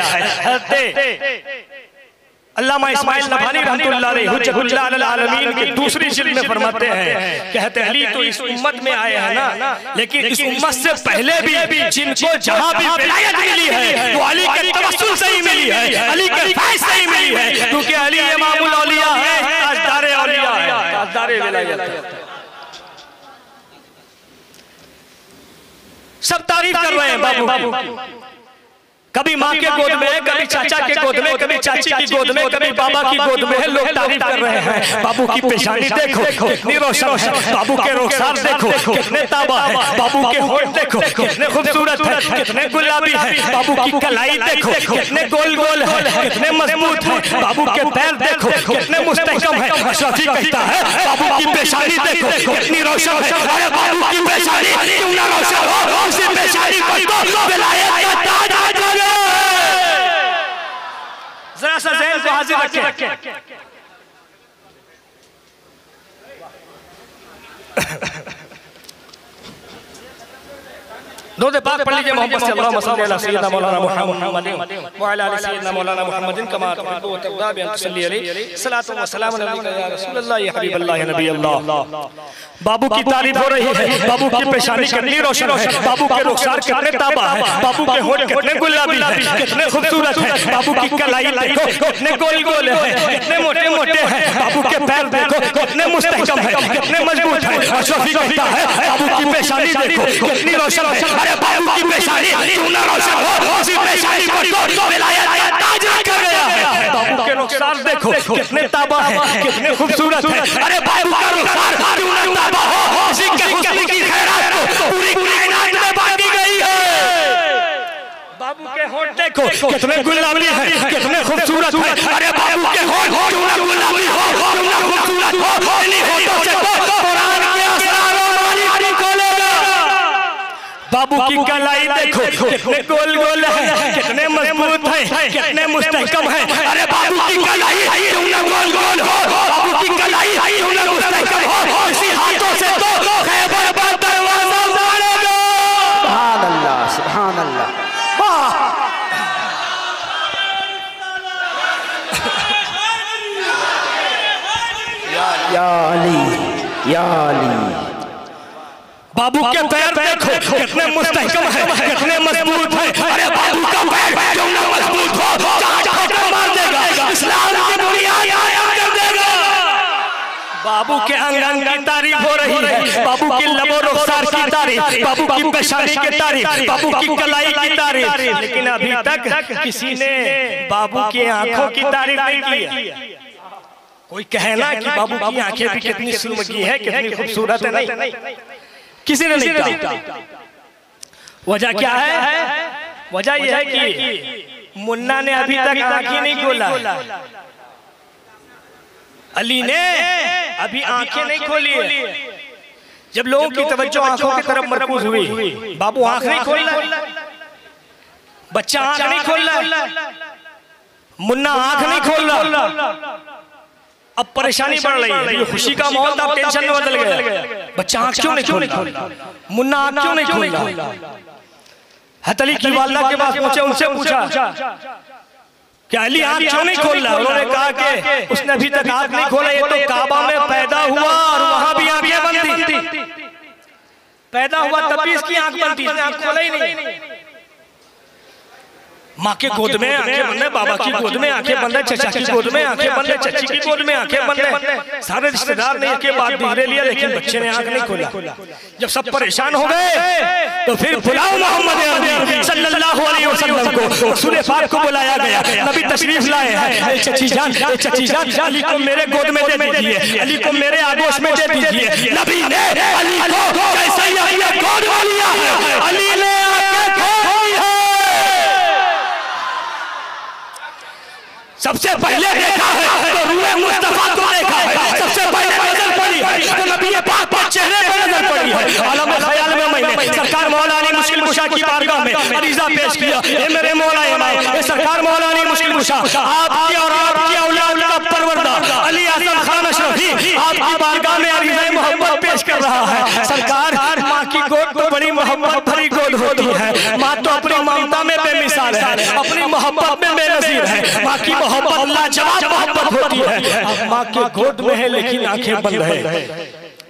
अल्लामा इस्माइल नभानी रहमतुल्लाह अलैहि हुज्जतुल्लाह अलल आलमीन की दूसरी जिल्द में फरमाते हैं, कहते हैं अली तो इस उम्मत में आए हैं ना, लेकिन इस उम्मत से पहले भी जिनको जहां भी विलायत मिली है वो अली के तवस्सुल से ही मिली है, अली के फैज़ से ही मिली है, क्योंकि अली इमामुल औलिया है, ताजदार औलिया है, ताजदार विलायत है। सब तारीफ कर रहे हैं बाबू, कभी माँ के गोद में, कभी चाचा के गोद में, कभी चाची की गोद में, कभी बाबा की गोद में, लोग तारीफ कर रहे हैं। बाबू की पेशानी देखो कितनी रोशन है, बाबू के रुखसार देखो कितने ताबा है, बाबू के होंठ देखो कितने खूबसूरत है, कितने गुलाबी है, बाबू की कलाई देखो कितने गोल गोल है, कितने मजबूत है, बाबू के पैर देखो कितने मुस्तहकम है। अशरफी कहता है बाबू की पेशानी देखो कितनी रोशन है। अरे बाबू की पेशानी क्यों ना रोशन हो, उसी पेशानी को विलायत का ताज लगे। जरा सा ज़हन को हाजिर रखें। दो दे पाक पढ़ लीजिए। मोहम्मद सल्लल्लाहु अलैहि सय्यदना मौलाना मुहम्मद व अला आलि सय्यदना मौलाना मुहम्मदिन कमा तुहिब्बु व तर्दा बि अन तुसल्ली अलैहि सलातु व सलाम अलैका या रसूलल्लाह या हबीबल्लाह या नबी अल्लाह। बाबू की तारीफ हो रही है, बाबू की पेशानी कितनी रोशन है, बाबू के रुखसार कितने ताबा है, बाबू के होंठ कितने गुलाबी है, कितने खूबसूरत है, बाबू की कलाई देखो कितने गोल गोल है, कितने मोटे मोटे हैं, बाबू के पैर देखो कितने मुस्तहकम है, कितने मजबूत है। अशरफी कहता है बाबू की पेशानी देखो कितनी रोशन है। अरे बाबू की पेशानी क्यों ना रोशन हो, उसी पेशानी को विलायत का ताज रखा गया है। बाबू के रुखसार देखो कितने ताबा है, कितने खूबसूरत है। अरे बाबू का रुखसार क्यों ना ताबा हो, उसी के हुस्न की खैरात को पूरी कायनात में बांटी गई है। बाबू के होंठ देखो कितने गुलाबी है, कितने खूबसूरत है। अरे बाबू के होंठ क्यों ना गुलाबी हो, क्यों ना खूबसूरत हो, इन्हीं होठों से कुरान के असरार और मानी खोलेगा। बाबू की कलाई देखो कितने गोल गोल है, कितने मजबूत है, कितने मुस्तहकम है। अरे बाबू की कलाई क्यों ना गोल गोल हो, बाबू की कलाई क्यों ना मुस्तहकम हो, इसी हाथों से तो खैबर का दरवाजा उजाड़ेगा। सुभान अल्लाह, सुभान अल्लाह। या अली, या अली। बाबू के पैर देखो कितने मुस्तहकम है, कितने मजबूत है। अरे बाबू का पैर क्यों ना मजबूत हो, जहां ठोकर मार देगा, इस्लाम की बुनियाद कायम कर देगा। बाबू के अंग अंग की तारीफ हो रही है, बाबू की लबो रुखसार की तारीफ, बाबू की पेशानी की तारीफ, बाबू की कलाई की तारीफ। लेकिन अभी तक किसी ने बाबू की आंखों की तारीफ नहीं की। कोई कहना कि बाबू की आंखें भी कितनी सुरमई है, कितनी खूबसूरत है, नहीं, किसी ने नहीं कहा। वजह क्या है? वजह यह है कि मुन्ना ने अभी तक आंखें नहीं खोला, अली ने अभी आंखें नहीं खोली है। जब लोगों की तवज्जो आंखों की तरफ मरकूज हुई, बाबू आंख नहीं खोल रहा, बच्चा आंख नहीं खोल रहा, मुन्ना आंख नहीं खोल रहा। अब परेशानी बढ़ रही है, खुशी का माहौल था, टेंशन में बदल गया। बच्चा आंख क्यों नहीं खोल रहा, मुन्ना आंख क्यों नहीं खोल रहा। हज़रत अली की वालिदा के पास पहुंचे, उनसे पूछा कि अली आंख क्यों नहीं खोल रहा। उन्होंने कहा कि उसने अभी तक आंख नहीं खोला, ये तो काबा में पैदा हुआ और वहां भी आंखें बंद थी। पैदा हुआ तभी इसकी आंख बंद थी, इसने आंख खोला ही नहीं। माँ के गोद में आंखें बंद है, बाबा की गोद में आंखें बंद है, चचा की गोद में आंखें बंद है, चची की गोद में आंखें बंद है। सारे रिश्तेदार ने के बाद धीरे लिया, लेकिन बच्चे ने आंख नहीं खोला। जब सब परेशान हो गए तो फिर बुलाओ मोहम्मद अरबी सल्लल्लाहु अलैहि वसल्लम को, रसूल पाक को बुलाया गया। नबी तशरीफ लाए हैं। चची जान, चची जान, अली को मेरे गोद में दे दीजिए, अली को मेरे आगोश में दे दीजिए। नबी ने अली को कैसे अपने गोद में लिया है, अली ने आंखें खोली है। सबसे पहले देखा है तो रूहे मुस्तफा को देखा है, सबसे पहले नजर पड़ी है तो नबी पाक पर चेहरे पर नजर पड़ी है। आलम ख्याल में मैंने सरकार मौला ने मुश्किल कुशा की बारगाह में अरीजा पेश किया, ये मेरे मौला इमाम, ये सरकार मौला ने मुश्किल कुशा, आपकी और आपकी औलाद का परवरदार अली आजम खान अशरफी आपकी बारगाह में अरीजा मोहब्बत पेश कर रहा है। सरकार, माँ की गोद तो बड़ी मोहब्बत भरी गोद होती है। माँ तो अपनी ममता में बेमिसाल है, अपनी मोहब्बत में बेनजीर है। माँ की मोहब्बत लाजवाब मोहब्बत होती है। अब माँ के गोद में है लेकिन आंखें बंद है।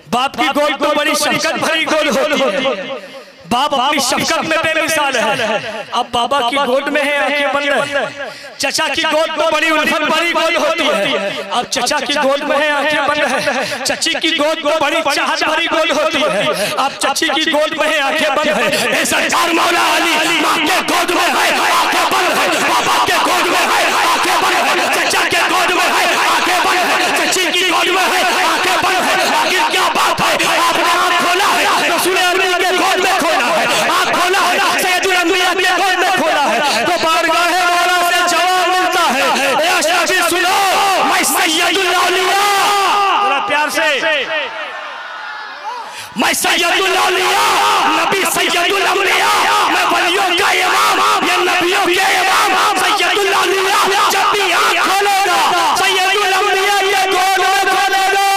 बाप की गोद तो बड़ी शफकत भरी गोद होती है, बाप अपनी शफकत में बेमिसाल है। अब बाबा की गोद में है, आंखें बंद है। चचा की गोद तो बड़ी उल्फत भरी गोद होती है, अब चचा की गोद में है, आंखें बंद है। चची की गोद तो बड़ी चाहत भरी गोद होती है, अब चची की गोद में है, आंखें बंद है। सरकार मौला अली माँ के गोद में है, आंखें बंद है। बाबा के गोद में है, आंखें बंद है। चचा के गोद में है, आंखें बंद है। चची की गोद में है, आंखें बंद है। आखिर क्या बात है, आपने आंख खोला है, रसूल अरबी के गोद में खोला है, आंख खोला है, सैयदुल अंबिया के गोद में खोला है, तो बारगाह मौला से जवाब मिलता है। ए अशरफी सुनो, मैं सैयदुल औलिया, थोड़ा प्यार से, मैं सैयदुल औलिया, नबी सैयदुल अंबिया, मैं वलियों का इमाम, ये नबियों के इमाम सैयदुल औलिया। जब भी आंख खोलेगा सैयदुल अंबिया के गोद में खोलेगा।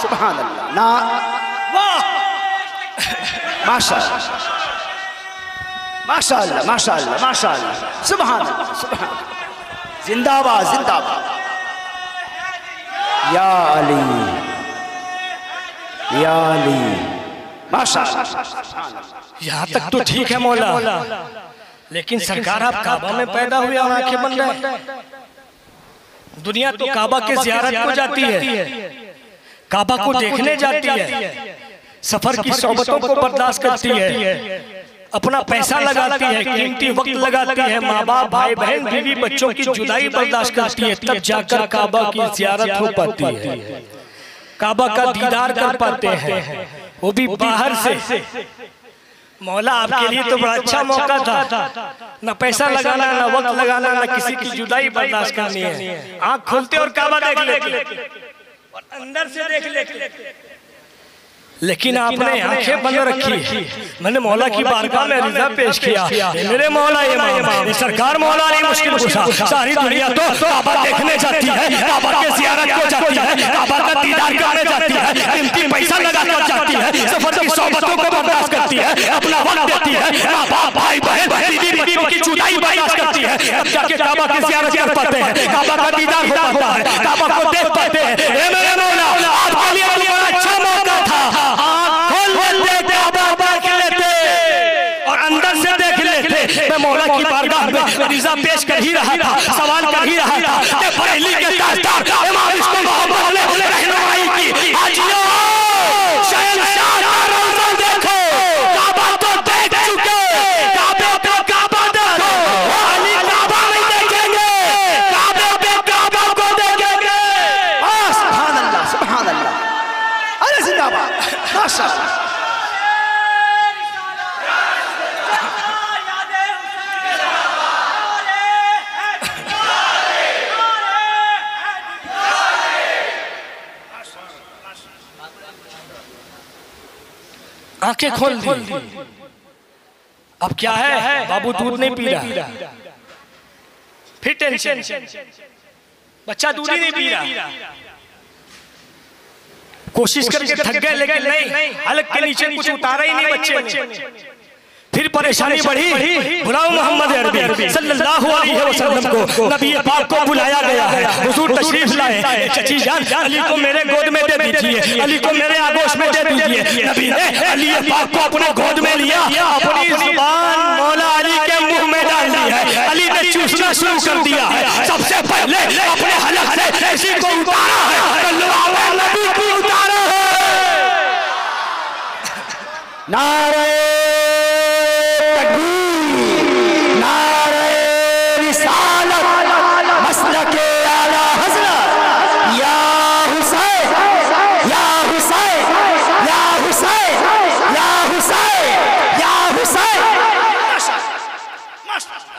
सुभान अल्लाह, ना माशाअल्लाह, माशाअल्लाह, माशाअल्लाह, माशाअल्लाह, सुभान अल्लाह, सुभान अल्लाह। जिंदाबाद, जिंदाबाद। या अली, या अली, माशाअल्लाह। यहाँ तक तो ठीक है मौला, लेकिन सरकार आप काबा में पैदा हुए और आंखें बंद है। दुनिया तो काबा के ज़ियारत को जाती है, काबा को देखने जाती है, सफर की सोबतों को बर्दाश्त करती है, अपना पैसा लगाती है, कीमती वक्त लगाती है, माँ बाप, भाई बहन, बीवी बच्चों की जुदाई बर्दाश्त करती है, तब जाकर काबा की ज़ियारत हो पाती है, काबा का दीदार कर पाते हैं, वो भी बाहर से। मौला आपके लिए तो बड़ा अच्छा मौका था, न पैसा लगाना, न वक्त लगाना, न किसी की जुदाई बर्दाश्त करनी है। आँख खोलते और काबा देख लेते और अंदर से देख लेते। लेकिन आपने आंखें बंद रखी। मैंने मौला की बारगाह में रिज़ा पेश किया, मेरे मौला इमाम सरकार मौला ने मुश्किल कुशा। सारी दुनिया तो काबा देखने जाती है, काबा के ज़ियारत को जाती है, काबा का दीदार करने जाती है, कीमती पैसा लगाकर जाती है, सफर की सोबतों को बर्दाश्त करती है, अपना वक्त देती है, माँ बाप भाई बहन दीदी बच्चों की जुदाई बर्दाश्त करती है, अब जाके काबा की ज़ियारत कर पाते हैं, काबा का दीदार हो पाता है, काबा को देख पाते हैं। ए मेरे मौला, आपके लिए बड़ा अच्छा मौका था, और अंदर से देख लेते। मैं मौला की बारगाह में रिज़ा पेश कर ही रहा था, सवाल कर ही रहा था कि बरेली के ताजदार इमाम इसको मोहब्बत ने रहनुमाई की। हाजियो शहंशाह का रोज़ा देखो, काबा तो देख चुके, काबे पे काबा देखो, अली काबा नहीं देखेंगे, काबे पे काबा को देखेंगे। सुभान अल्लाह, सुभान अल्लाह। अरे जिंदाबाद, माशाअल्लाह। आंखें खोल दी। अब क्या है, बाबू दूध नहीं पी रहा, फिर टेंशन, बच्चा दूध ही नहीं पी रहा। कोशिश करके थक गए लेकिन नहीं, हलक के नीचे कुछ उतारा ही नहीं बच्चे ने। फिर परेशानी बढ़ी, बुलाओ मोहम्मद अरबी सल्लल्लाहु अलैहि वसल्लम को। नबी पाक को बुलाया गया है, हुजूर तशरीफ लाए। चची जान, अली को मेरे गोद में दे दीजिए, अली को मेरे आगोश में दे दीजिए। नबी ने अली पाक को अपने गोद में लिया, अपनी जुबान मौला अली के मुंह में डाल दी है। अली ने चूसना शुरू कर दिया है। सबसे पहले अपने हलक से इसी को उतारा है, नबी को उतारा है। नारे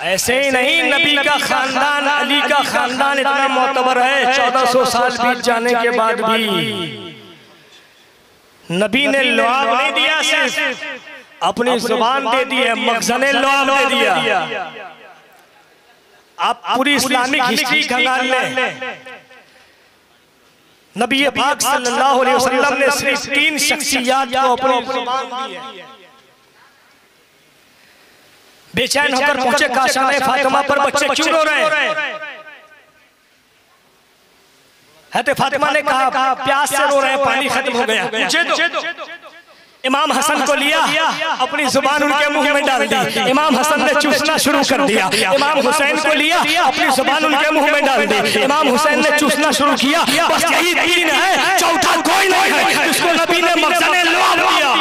ऐसे ही नहीं, नबी का खानदान, अली का खानदान इतना मोतबर है, 1400 साल बीत जाने के बाद भी नबी ने लुआब नहीं दिया, सिर्फ अपनी जुबान दे दी है, मखज़ने लुआब दे दिया। आप पूरी इस्लामिक हिस्ट्री खंगाल लें, नबी पाक सल्लल्लाहु अलैहि वसल्लम ने सिर्फ 3 शख्सियत को अपनी जुबान दी है। बेचैन होकर पहुंचे काशाने फातिमा पर, बच्चे क्यों रो रहे हैं? हज़रत फातिमा ने कहा प्यास से रो रहे हैं, पानी खत्म हो गया, मुझे दो। इमाम हसन को लिया, अपनी जुबान उनके मुंह में डाल दी, इमाम हसन ने चूसना शुरू कर दिया। इमाम हुसैन को लिया, अपनी जुबान उनके मुंह में डाल दी, इमाम हुसैन ने चूसना शुरू किया। बस यही 3 है, चौथा कोई नहीं है जिसको नबी ने मखज़ने लुआब दिया।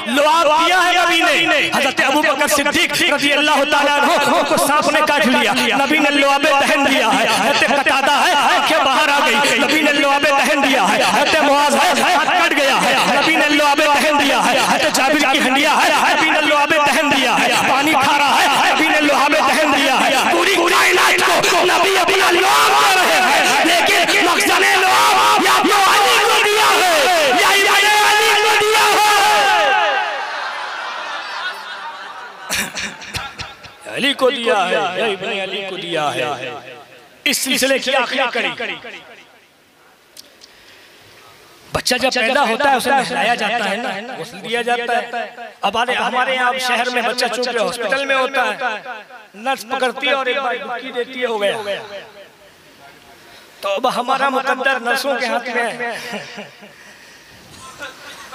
लुआब दिया है नबी ने। हज़रत अबू बकर सिद्दीक रज़ी अल्लाह तआला अन्हु को सांप ने काट लिया, नबी ने लुआबे पहन दिया है। हज़रत कतादा है, आंखें बाहर आ गई, नबी ने लुआबे पहन दिया है। हज़रत मुआज़ है, हाथ कट गया है, नबी ने लुआबे पहन दिया है। हज़रत जाबिर की हंडिया है, नबी ने लुआबे पहन दिया है। पानी खा रहा है, नबी ने लुआबे पहन दिया है। पूरी कायनात को नबी अपना लुआब कर रहे हैं, लेकिन मखज़ने लुआब या तो अली को दिया है या अली को दिया है, अली को दिया है, इब्न अली को दिया है। इस सिलसिले की आखिरी कड़ी, बच्चा जब पैदा होता है उसे नहलाया जाता है ना, गुस्ल दिया जाता है। अब हमारे यहाँ शहर में बच्चा चूंकि हॉस्पिटल में होता है, नर्स पकड़ती है और एक बार डुबकी देती है, हो गया। तो अब हमारा मुकद्दर नर्सों के हाथ में है।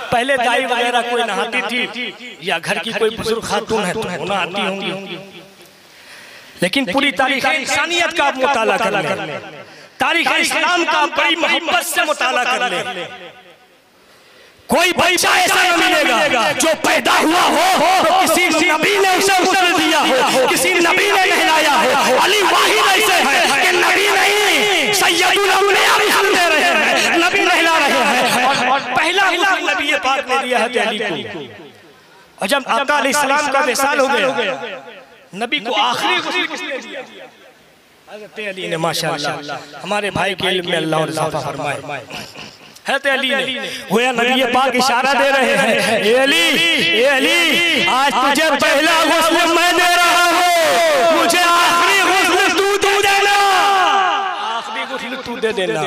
पहले दाई वगैरह कोई नहाती थी या घर की कोई बुजुर्ग खातून है तो होना आती होंगी, लेकिन पूरी तारीख इंसानियत का मुताला कर ले, तारीख इस्लाम का बड़ी मोहब्बत से मुताला कर ले। कोई बच्चा ऐसा न मिलेगा जो पैदा हुआ हो तो किसी नबी ने उसे गुस्ल दिया हो, किसी नबी ने नहलाया हो। अली वाहिद ऐसे है कि नबी नहीं, सैयदुल अंबिया भी हम दे रहे हैं, नबी नहला रहे हैं। और पहला गुस्ल नबी पाक ने दिया है अली को। और जब आका अलैहिस्सलाम का विसाल हो गया, नबी को आखिरी गुस्ल किसने दिया? हज़रत अली ने। माशाअल्लाह, हमारे भाई के इल्म में अल्लाह और इज़ाफ़ा फरमाए। हज़रत अली ने गोया नबी पाक इशारा दे रहे हैं, ए अली आज तुझे पहला गुस्ल मैं दे रहा हूँ, मुझे आखिरी गुस्ल तू देना, आखिरी गुस्ल तू दे देना।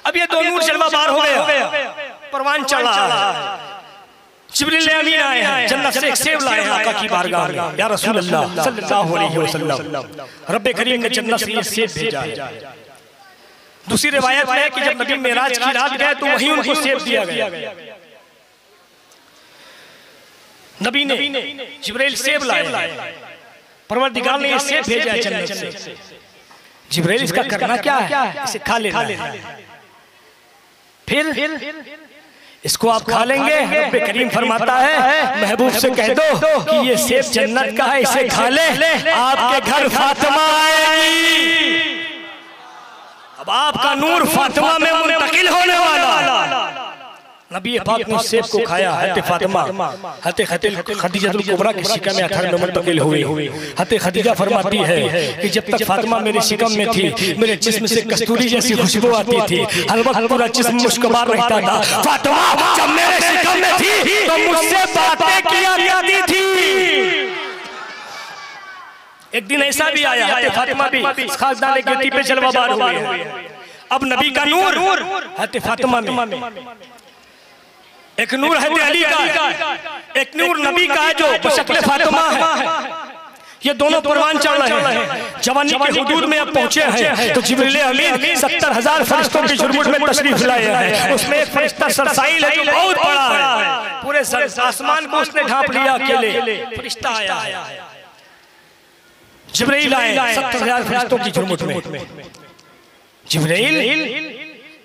अब ये दो नूर जलवा बार हो गया, परवान चढ़ा है, जिब्रील अमीन आए हैं, जन्नत से एक सेब लाए हैं आका की बारगाह में, या रसूल अल्लाह सल्लल्लाहु अलैहि वसल्लम, रब्बे करीम ने जन्नत से ये सेब भेजा है। दूसरी रिवायत है कि जब नबी मेराज की रात गए तो वहीं उनको सेब दिया गया। नबी ने जिब्रील सेब लाए, परवरदिगार ने ये सेब भेजा है जन्नत से। जिब्रील इसका करना क्या है? इसे खा लेना है, फिर इसको आप खा लेंगे। रब्बे करीम फरमाता है महबूब से कह दो कि ये सेब जन्नत का है, इसे खा ले, आपके घर फातिमा आएगी। अब आपका नूर फातिमा में मुंतकिल होने वाला। नबी पाक ने सेब को खाया, हज़रत फातिमा हज़रत खदीजतुल कुबरा की शिकम में अथर में मुंतकिल हुई। हज़रत खदीजा फरमाती है कि जब तक फातिमा मेरे शिकम में थी, मेरे जिस्म से कस्तूरी जैसी खुशबू आती थी, हर वक्त पूरा जिस्म मुश्कबार रहता था। फातिमा जब मेरे शिकम में थी तो मुझसे बातें किया करती थी। एक दिन ऐसा भी आया, हज़रत फातिमा भी खासदान गिरती पे जलवाबार हुई। अब नबी का नूर हज़रत फातिमा में, एक नूर हज़रत अली का, एक नूर नबी का है जो बशक्ल फातिमा है। ये दोनों परवान चढ़ रहे हैं, जवानी के हुदूद में अब पहुंचे हैं। तो जिब्रील अमीन 70,000 फरिश्तों की झुरमुट में तशरीफ लाए हैं। उसमें एक फरिश्ता सरसाइल है जो बहुत बड़ा है, पूरे आसमान को उसने ढांप लिया अकेले। फरिश्ता आया, जिब्रील आए 70,000 फरिश्तों की झुरमुट में। जिब्रील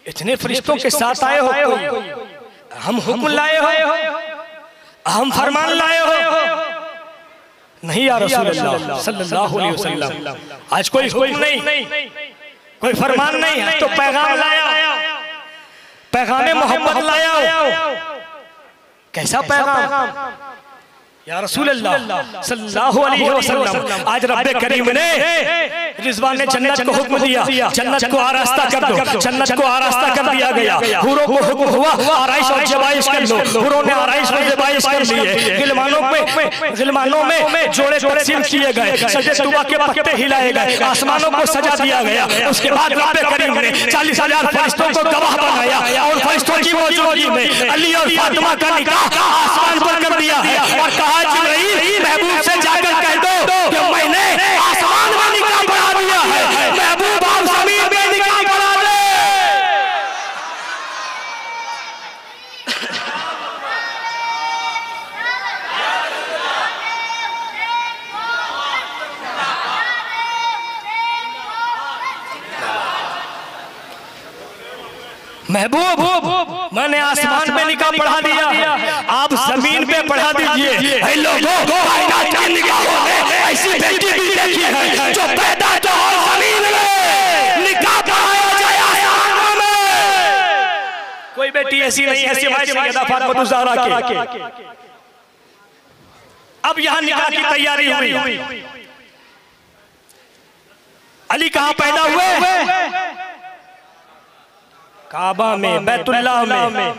इतने फरिश्तों के साथ आए हो, हम हुक्म लाए हो, हम फरमान लाए हो? नहीं या रसूल अल्लाह सल्लल्लाहु अलैहि वसल्लम, आज कोई हुक्म नहीं, कोई फरमान नहीं है, तो पैगाम लाया, पैगाम मोहब्बत लाया। कैसा पैगाम या रसूल अल्लाह सल्लल्लाहु अलैहि वसल्लम? आज रब्बे करीम ने रिजवान ने जन्नत को हुक्म दिया, जन्नत को आरास्ता कर दो, जन्नत को आरास्ता कर दिया गया। हुरों को हुक्म हुआ आराइश और जबाइश कर लो, हुरों ने आराइश और जबाइश कर लिए। गिलमानों में जोड़े तकसीम किए गए, सजे तुबा के पत्ते हिलाए गए, आसमानों को सजा दिया गया। उसके बाद रब्बे करीम ने 40,000 फरिश्तों को गवाह बनाया और फरिश्तों की मौजूदगी में अली और फातिमा का निकाह आसमान पर कर दिया है और कहा जिब्रील महबूब से जाकर कह दो कि मैंने आसमान में निकाह पढ़ा दिया है, महबूब आप जमीन में निकाह पढ़ा दे। महबूब मैंने आसमान पे निकाह पढ़ा दिया, आप जमीन पे पढ़ा दीजिए। कायनात की निगाहों में ऐसी बेटी भी देखी है जो पैदा तो हो जमीन में, निकाह पढ़ाया जाए आसमान में। कोई बेटी ऐसी नहीं है सिवाय सैयदा फातिमा ज़हरा के। अब यहाँ निकाह की तैयारी हुई। अली कहाँ पैदा हुए? काबा में, बैतुल्लाह में।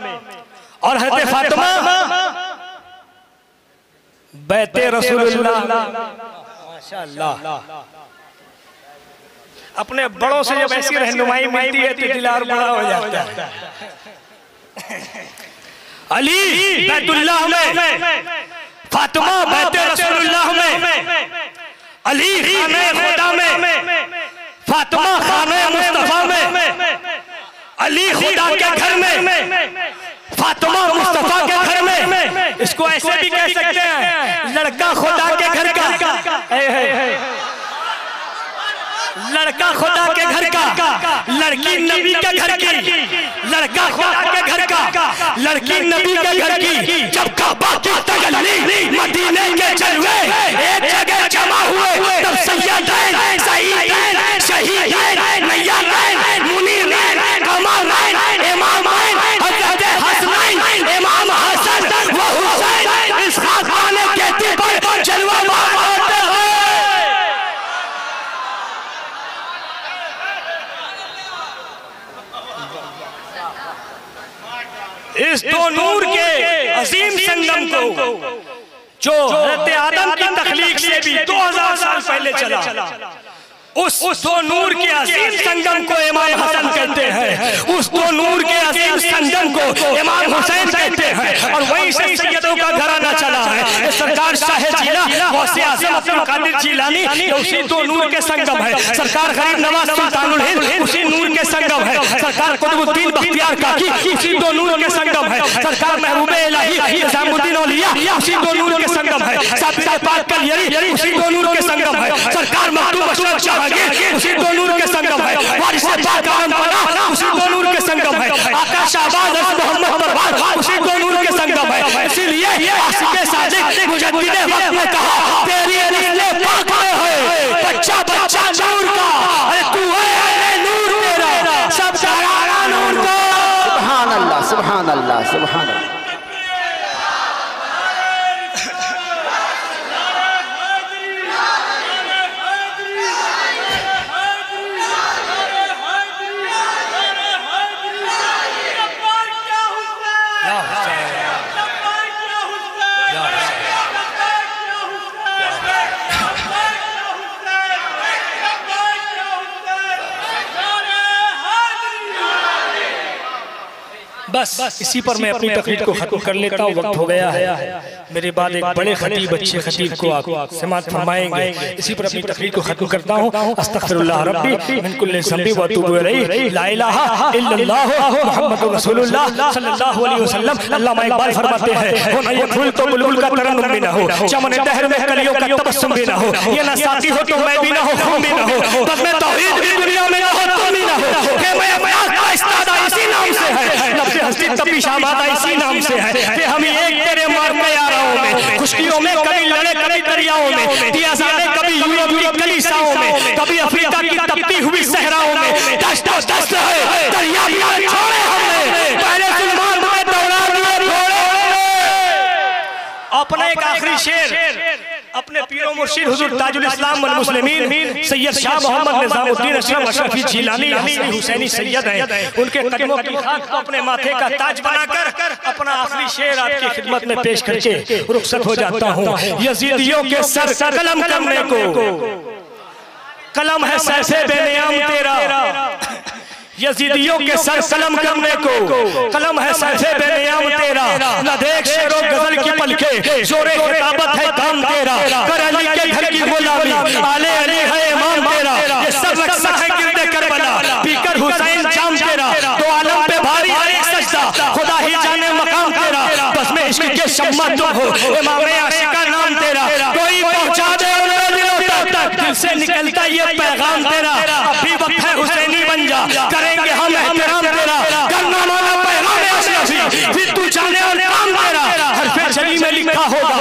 और हज़रत फातिमा बैते रसूलुल्लाह। माशाअल्लाह, अपने बड़ों से जब ऐसी रहनुमाई मिलती है तो दिल और बड़ा हो जाता है। अली बैतुल्लाह में, फातिमा बैते रसूलुल्लाह में, अली खाने खुदा में, फातिमा खाने मुस्तफा में, अली खुदा के घर में, फातिमा मुस्तफा के घर में। इसको ऐसे भी कह सकते हैं लड़का खुदा के घर का, लड़का खुदा के घर का, लड़की नबी के घर की, लड़का खुदा के घर का, लड़की नबी के घर की। जब काबा की तजल्ली मदीने के जलवे एक जगह जमा हुए तब सैयदैन, सईदैन, शहीदैन, नय्यदैन, मुनीरदैन, कमरदैन, इमामैन, हज़रत हसनैन, इमाम हसन व हुसैन इस खानदान के कहती पर जलवा होते हैं। जो हज़रत आदम की तख्लीक से भी 2000 साल पहले चला, उस दो नूर के अजीम संगम को इमाम हसन कहते हैं, उस दो नूर के अजीम संगम को इमाम हुसैन कहते हैं। और वहीं से सैयदों का घराना चला है। सरकार शाह जिला गौसे आज़म अब्दुल कादिर जिलानी उसी दो नूर के संगम है। सरकार गरीब नवाज सुल्तानुल हिंद उसी नूर के संगम है। सरकार कुतुबुद्दीन बख्तियार काकी उसी दो नूर के संगम है। सरकार महबूबे इलाही निजामुद्दीन औलिया उसी दो नूर के संगम है। साबिर पाक कलियरी उसी दो नूर के संगम है। सरकार मखदूम अशरफ जहांगीर उसी दो नूर के संगम है। वारिस पाक आलमपना उसी दो नूर के संगम है। आका शाहबाज मोहम्मद परवार उसी दो नूर के संगम है। इसीलिए आशिक़े सादिक़ मुजद्दिद वक्त ने कहा तेरी नस्ले पाक में है, बच्चा बच्चा नूर का, अरे तू है नूर तेरा, सब सरारा नूर का। सुभान अल्लाह, सुभान अल्लाह, सुभान अल्लाह। बस इसी पर मैं अपनी तकरीर को खत्म कर लेता हूँ, वक्त हो गया है। मेरे बाद एक बड़े खतीब अच्छे खतीब को आप समाअत फरमाएंगे। इसी पर अपनी तकरीर को खत्म करता हूँ। अस्तगफिरुल्लाह रब्बी मिन कुल्लि ज़ंबि व अतूबु इलैहि, ला इलाहा इल्लल्लाह मुहम्मदुर रसूलुल्लाह सल्लल्लाहु अलैहि वसल्लम। अल्लामा इकबाल फरमाते हैं हो ना ये फूल तो बुलबुल का तरन्नुम भी ना हो, चमन दहर में कलियों का तबस्सुम भी ना हो, ये ना साथी हो तो मैं भी ना हो, खून भी ना हो, तब मैं तौहीद भी दुनिया में ना हो, तुम भी ना हो, कि मैं इस्तादा इसी नाम से है, नफ्से हस्ती तभी शाबादा इसी नाम से है, कि हम एक तेरे मारते यारों में, खुशकियों में कभी लड़े कभी दरियाओं में, दिया जाने कभी यूरोप की कलीसाओं में, कभी अफ्रीका की तपती हुई सहराओं में, दस्त दस्त है दरिया छोड़े हमने, पहले सुल्तान में दौरान में छोड़े। अपना एक आखिरी शेर अपने पीरो मुर्शिद हुजूर ताजुल इस्लाम वल मुस्लिमीन सैयद शाह मोहम्मद निजामुद्दीन अशरफी जिलानी हसनी हुसैनी सैयद हैं, उनके कदमों की खाक को अपने माथे का ताज बनाकर अपना आखिरी शेर आपकी खिदमत में पेश करके रुखसत हो जाता हूँ। यजीदियों के सर कलम करने को कलम है सैसे बेनियाम तेरा, यजीदियों के सर कलम करने को कलम है सैसे बेनियाम तेरा, न देख शेरों गजल की पलके जोरे किताबत है काम तेरा, कर अली के घर की गुलामी आले अली है इमाम तेरा, ये सब रक्सा है गिरदे करबला पीकर हुसैन जाम तेरा, तो आलम पे भारी हर एक सजदा खुदा ही जाने मकाम तेरा, बस में इश्क के शम्मा तुम हो इमाम आशिका नाम तेरा, कोई पहुंचा दे उन्हें दिलों तक दिल से निकलता ये पैगाम तेरा, अभी वक्त है हुसैनी बन जा करेंगे हम एहतराम तेरा, करना माना पैगाम अशरफी फिर तू जाने और काम तेरा, हर पे जली में लिखा होगा